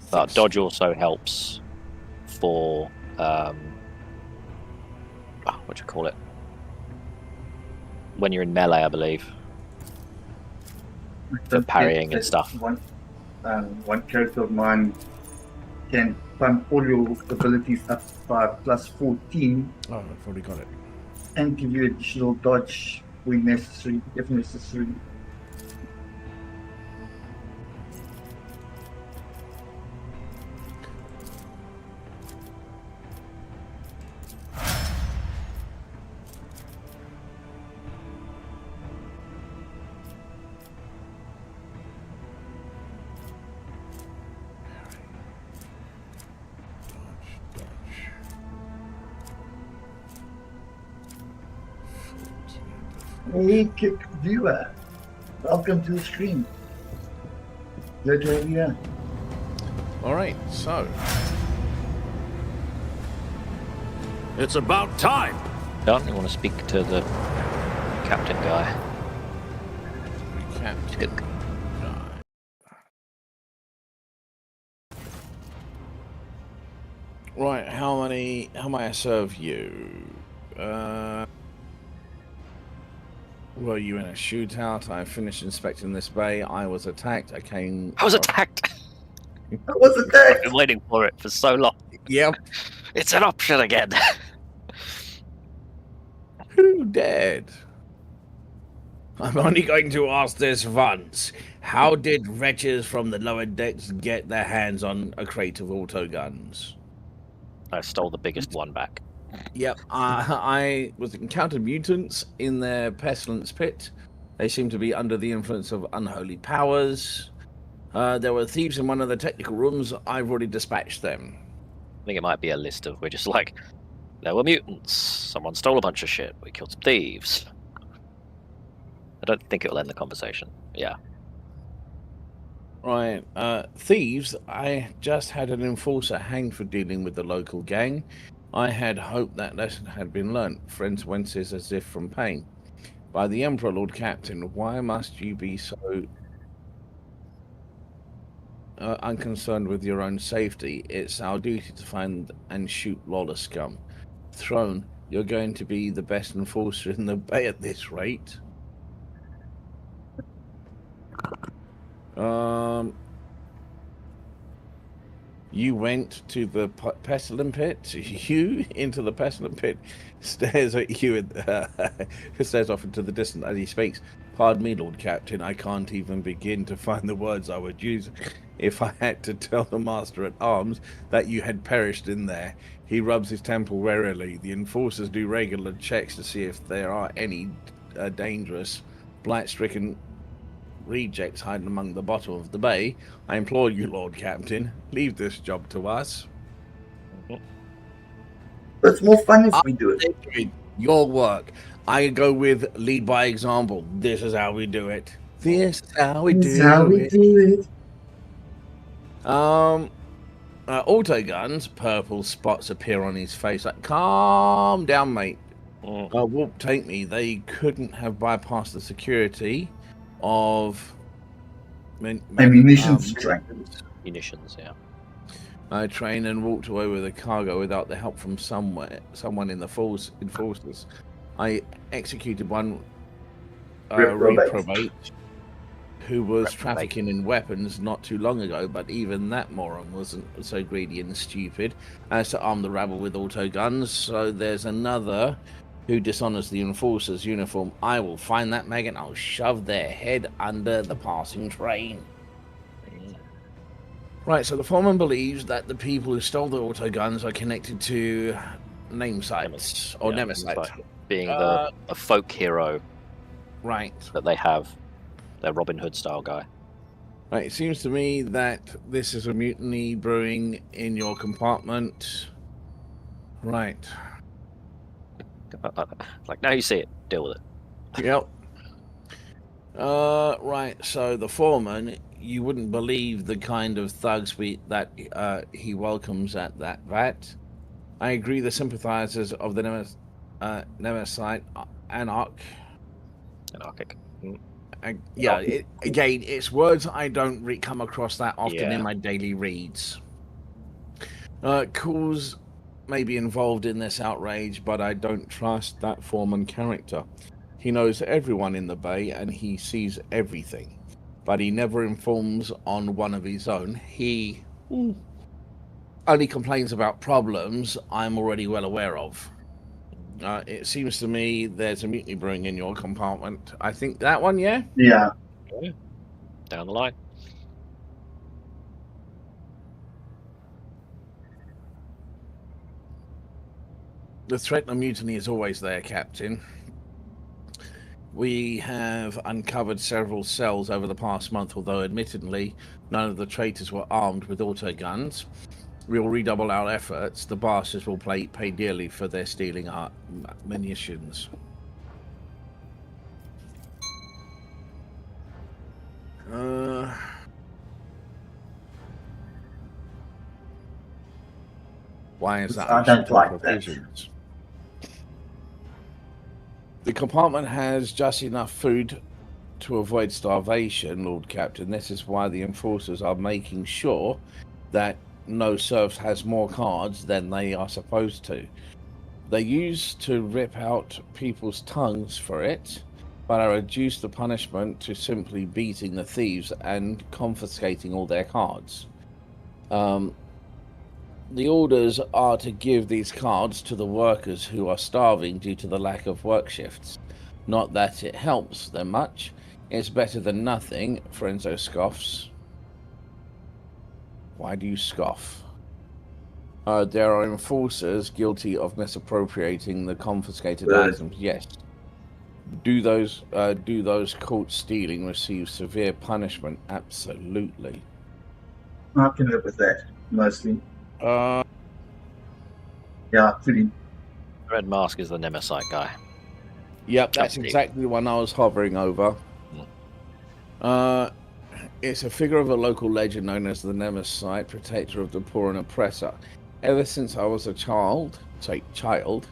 But dodge also helps for what do you call it? When you're in melee, I believe, for parrying and stuff. One character of mine can pump all your abilities up by plus 14 Oh, I've already got it. and give you additional dodge when necessary, if necessary. Hey, Kick viewer, welcome to the stream. Glad to have you here. All right, so It's about time. Don't you want to speak to the captain guy? Captain. Right, how may I serve you? Were you in a shootout? I finished inspecting this bay. I was attacked. I was attacked. I was attacked! I've been waiting for it for so long. Yep. It's an option again. Who dared? I'm only going to ask this once. How did wretches from the lower decks get their hands on a crate of autoguns? I stole the biggest one back. Yep, I was encountered mutants in their pestilence pit. They seem to be under the influence of unholy powers. There were thieves in one of the technical rooms. I've already dispatched them. I think it might be a list of we're just like, there were mutants. Someone stole a bunch of shit. We killed some thieves. I don't think it will end the conversation. Yeah. Right, thieves. I just had an enforcer hanged for dealing with the local gang. I had hoped that lesson had been learnt. Friends winces as if from pain. By the Emperor, Lord Captain, why must you be so unconcerned with your own safety? It's our duty to find and shoot lawless scum. Throne, you're going to be the best enforcer in the bay at this rate. You went to the pestilent pit. You into the pestilent pit. Stares at you. Stares off into the distance as he speaks. Pardon me, Lord Captain. I can't even begin to find the words I would use if I had to tell the Master at Arms that you had perished in there. He rubs his temple warily. The enforcers do regular checks to see if there are any dangerous, blight-stricken rejects hiding among the bottom of the bay. I implore you, Lord Captain, leave this job to us. It's more fun if we do it. Your work. I go with lead by example. This is how we do it. This is how we do it. Autoguns, purple spots appear on his face. Like, calm down, mate. Whoop, take me. They couldn't have bypassed the security of ammunition strength. Munitions, yeah. I trained and walked away with the cargo without the help from someone in the enforcers. I executed one reprobate who was trafficking in weapons not too long ago, but even that moron wasn't so greedy and stupid as to arm the rabble with autoguns. So there's another who dishonors the enforcer's uniform. I will find that maggot and I'll shove their head under the passing train. Right, so the foreman believes that the people who stole the autoguns are connected to namesites or Yeah, nemesites. being Uh, the folk hero Right. that they have, their Robin Hood style guy. Right. It seems to me that this is a mutiny brewing in your compartment. Right. Like, now you see it, deal with it. Yep. Right. So the foreman, you wouldn't believe the kind of thugs that he welcomes at that vat. I agree. The sympathizers of the Nemesite Anarch. Anarchic. Again, it's words I don't come across that often in Yeah. my daily reads. Cause may be involved in this outrage, but I don't trust that foreman character. He knows everyone in the bay and he sees everything, but he never informs on one of his own. He only complains about problems I'm already well aware of. It seems to me there's a mutiny brewing in your compartment. I think that one, yeah? Yeah. Down the line. The threat of mutiny is always there, Captain. We have uncovered several cells over the past month, although admittedly none of the traitors were armed with autoguns. We'll redouble our efforts. The bastards will pay dearly for their stealing our munitions. Why is that? I don't like that. The compartment has just enough food to avoid starvation, Lord Captain. This is why the enforcers are making sure that no serf has more cards than they are supposed to. They used to rip out people's tongues for it, but I reduced the punishment to simply beating the thieves and confiscating all their cards. The orders are to give these cards to the workers who are starving due to the lack of work shifts. Not that it helps them much. It's better than nothing, Frenzo scoffs. Why do you scoff? There are enforcers guilty of misappropriating the confiscated items. Yes. Do those caught stealing receive severe punishment? Absolutely. I can live with that, mostly. Uh, Yeah, pretty. Red Mask is the Nemesite guy. Yep, that's exactly the one I was hovering over. It's a figure of a local legend known as the Nemesite, protector of the poor and oppressor. Ever since I was a child, child.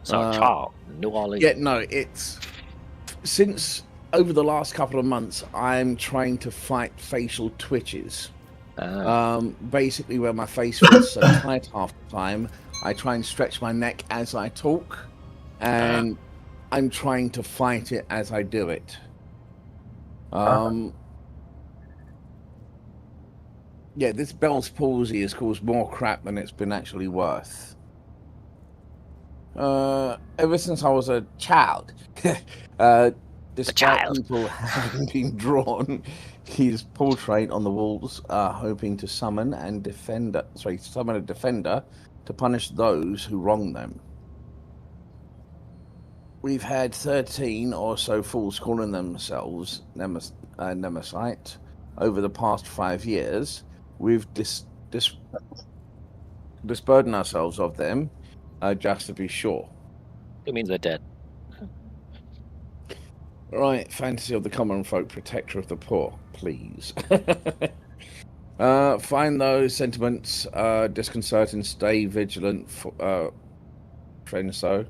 Child, New Orleans. Yeah, no, it's since over the last couple of months, I'm trying to fight facial twitches. Basically, where my face feels so tight half the time, I try and stretch my neck as I talk, and I'm trying to fight it as I do it. Yeah, this Bell's palsy has caused more crap than it's been actually worth. Ever since I was a child, despite people having been drawn his portrait on the walls, hoping to summon a defender to punish those who wrong them. We've had 13 or so fools calling themselves Nemesite over the past 5 years. We've disburdened ourselves of them, just to be sure. It means they're dead. Right, fantasy of the common folk, protector of the poor, please. Find those sentiments disconcerting, stay vigilant, Frenzo.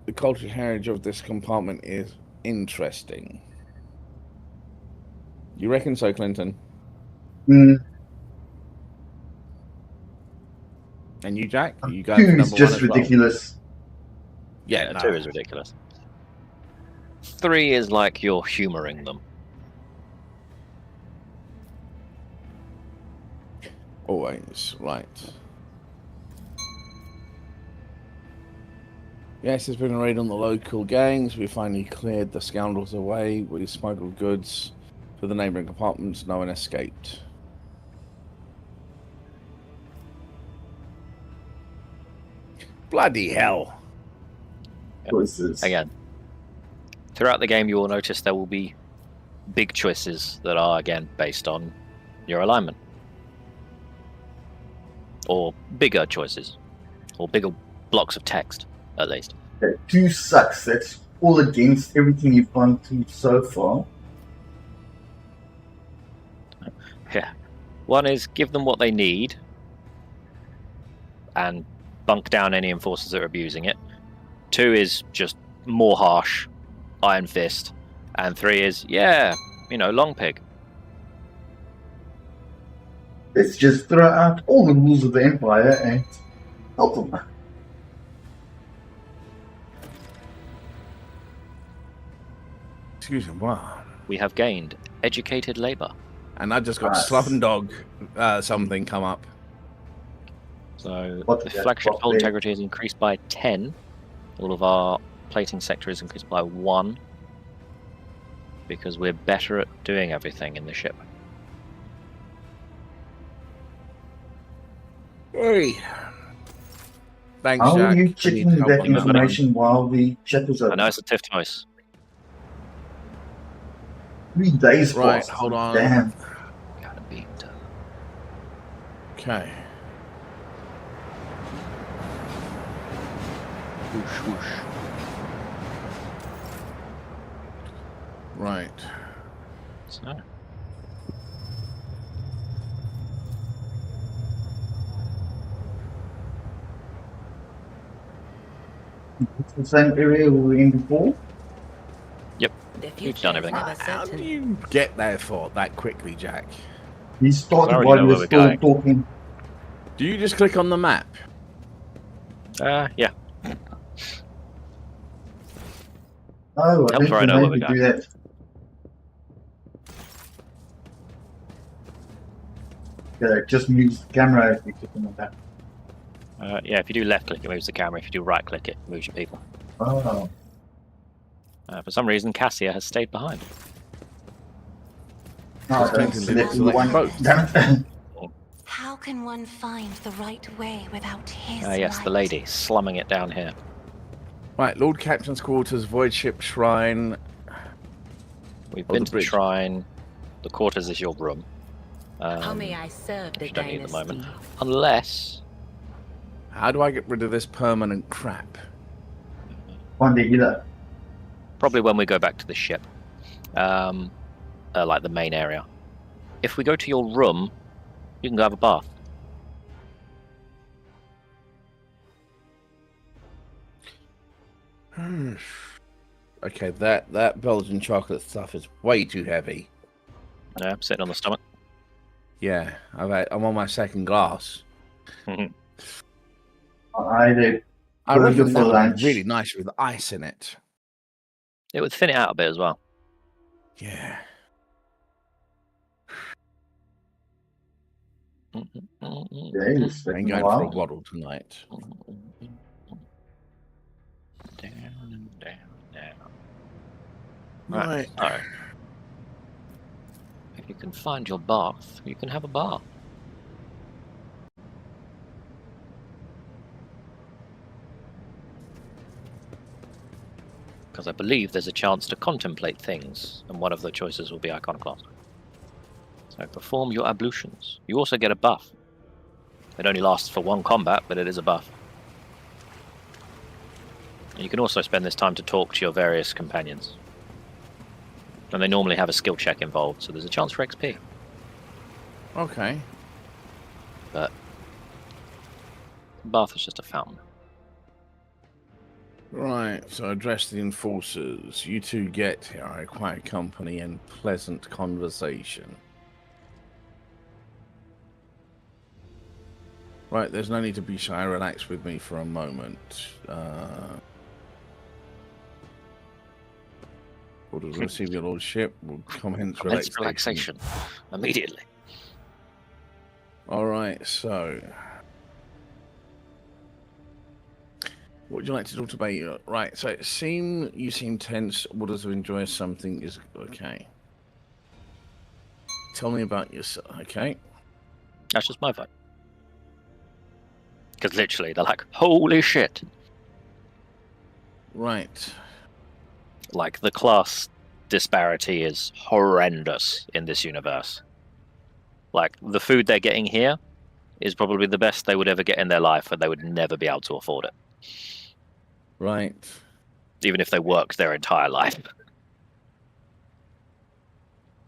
The cultural heritage of this compartment is interesting. You reckon so, Clinton? And you, Jack? Are you going for number It's just one as ridiculous. well? Yeah, no. 2 is ridiculous. 3 is like you're humoring them. Always, right. Yes, there's been a raid on the local gangs. We finally cleared the scoundrels away. We smuggled goods to the neighbouring compartments. No one escaped. Bloody hell. Choices. Again, throughout the game, you will notice there will be big choices that are, again, based on your alignment. Or bigger choices. Or bigger blocks of text, at least. Okay, 2 sucks. That's all against everything you've gone through so far. Yeah. One is give them what they need and bunk down any enforcers that are abusing it. 2 is just more harsh, iron fist. And 3 is, long pig. Let's just throw out all the rules of the Empire and help them. Excuse me, wow. We have gained educated labor. And I just got Nice. Slumdog something come up. So What the the- flagship what hull the- integrity is increased by 10. All of our plating sector is increased by 1. Because we're better at doing everything in the ship. Hey. Thanks, How Jack. are I you need checking help that on that. information while the chat was I open? know it's a tiff voice. 3 days Right, passed. hold on. Damn. Gotta beat. Okay. Whoosh, whoosh. Right. So, It's the same area we were in before. The You've future done is everything. never How do certain. you get there for that quickly, Jack? He started I already while know we where were we're still going. talking. Do you just click on the map? yeah. Oh, I Helps think where I we know where made we're to do that. Yeah, it just moves the camera if you click on the map. Yeah, if you do left click, it moves the camera. If you do right click, it moves your people. Oh. For some reason, Cassia has stayed behind. No, Just don't click select and the one. both. Damn it. How can one find the right way without his Yes, the light? lady, slumming it down here. Right, Lord Captain's quarters, void ship, shrine. We've Oh, been the to the bridge. shrine. The quarters is your room. How may I serve the which you don't need at the dynasty? moment. Unless... How do I get rid of this permanent crap? One day either. Probably when we go back to the ship. Like the main area. If we go to your room, you can go have a bath. Okay, that Belgian chocolate stuff is way too heavy. Yeah, sitting on the stomach. Yeah, I'm on my second glass. I had a I burger reckon for that would lunch. be really nice with ice in it. It would thin it out a bit as well. Yeah. Yeah, you're I ain't expecting a going for a while. waddle tonight. Down and down, down. Right. So, if you can find your bath, you can have a bath. Because I believe there's a chance to contemplate things, and one of the choices will be Iconoclast. So perform your ablutions. You also get a buff. It only lasts for 1 combat, but it is a buff. And you can also spend this time to talk to your various companions. And they normally have a skill check involved, so there's a chance for XP. Okay. But the bath is just a fountain. Right, so address the enforcers. You two get here. I require company and pleasant conversation. Right, there's no need to be shy. Relax with me for a moment. Orders receive your lordship. Will commence Commence relaxation. relaxation immediately. All right, so what would you like to talk about? Right, so you seem tense. Orders to enjoy something is okay. Tell me about yourself. Okay. That's just my vote. Because literally, they're like, holy shit. Right. Like, the class disparity is horrendous in this universe. Like, the food they're getting here is probably the best they would ever get in their life, and they would never be able to afford it. Right. Even if they worked their entire life.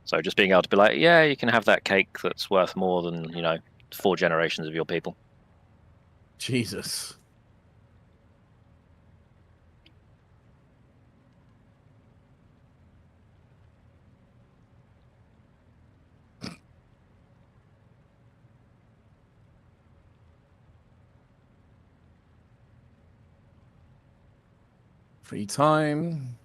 So just being able to be like, yeah, you can have that cake that's worth more than, 4 generations of your people. Jesus. Free time.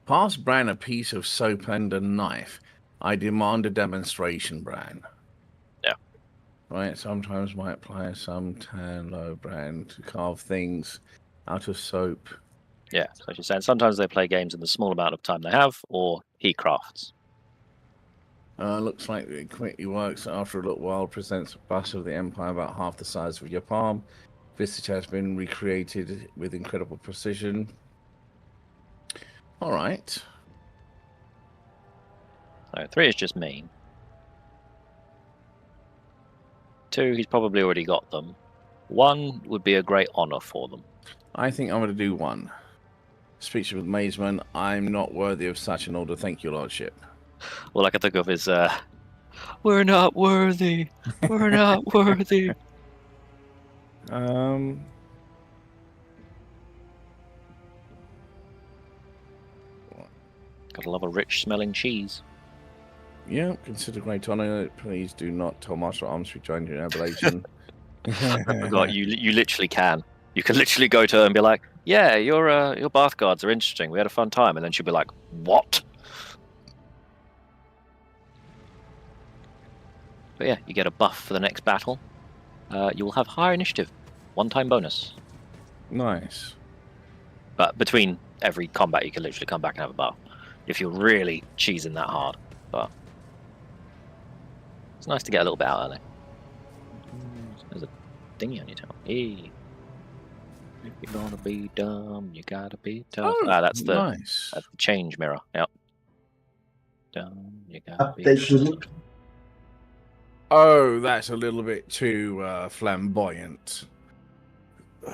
Pass Bran a piece of soap and a knife. I demand a demonstration, Bran. Yeah. Right, sometimes might apply some tan low Bran to carve things out of soap. Yeah, so she's saying sometimes they play games in the small amount of time they have, or he crafts. Looks like it quickly works. After a little while, presents a bust of the Empire about half the size of your palm. Visage has been recreated with incredible precision. All right. So 3 is just mean. 2, he's probably already got them. 1 would be a great honor for them. I think I'm going to do 1. Speech with Mazeman. I'm not worthy of such an order. Thank you, Lordship. All I can think of is, we're not worthy. We're not worthy. Gotta love a rich smelling cheese. Yeah, consider great honor. Please do not tell Martial Arms we joined you in Aberration. I forgot, you literally can. You can literally go to her and be like, yeah, your bath guards are interesting. We had a fun time. And then she'll be like, what? But yeah, you get a buff for the next battle. You will have higher initiative. 1-time bonus. Nice. But between every combat, you can literally come back and have a buff. If you're really cheesing that hard. But it's nice to get a little bit out early. There's a thingy on your tail. Hey. If you're gonna be dumb, you gotta be tough. Oh, that's the nice. That's the change mirror. Yep. Dumb, you gotta be Update the look. Oh, that's a little bit too flamboyant. You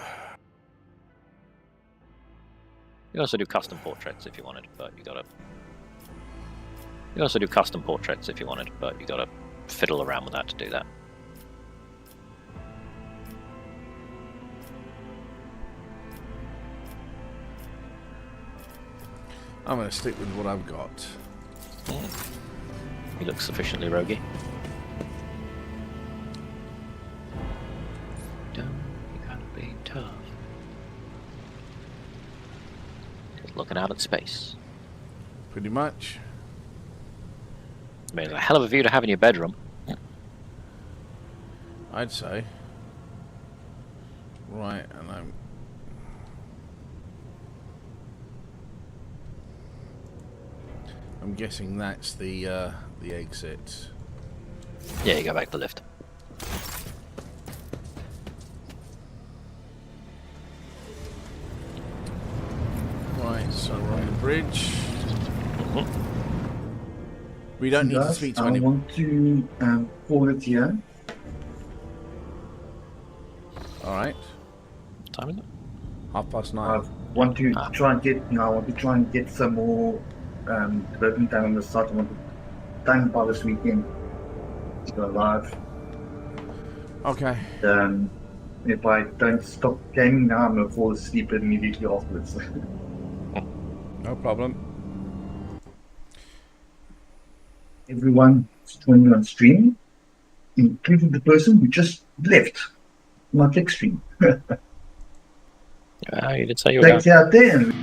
can also do custom portraits if you wanted, but you gotta. You can also do custom portraits if you wanted, but you gotta fiddle around with that to do that. I'm going to stick with what I've got. He looks sufficiently roguey. Dumb, you gotta be tough. Just looking out at space. Pretty much. I mean, it's a hell of a view to have in your bedroom. I'd say. Right, and I'm guessing that's the exit. Yeah, you go back to the lift. Right, so we're on the bridge. We don't need to speak to I anyone. want to call it here. Alright, What time is it? 9:30. I want to try and get. I want to try and get some more development time on the site. I want to time by this weekend to go live. Okay. If I don't stop gaming now, I'm gonna fall asleep immediately afterwards. No problem. Everyone who's joined on stream, including the person who just left my tech stream. You did say you were Take it out there and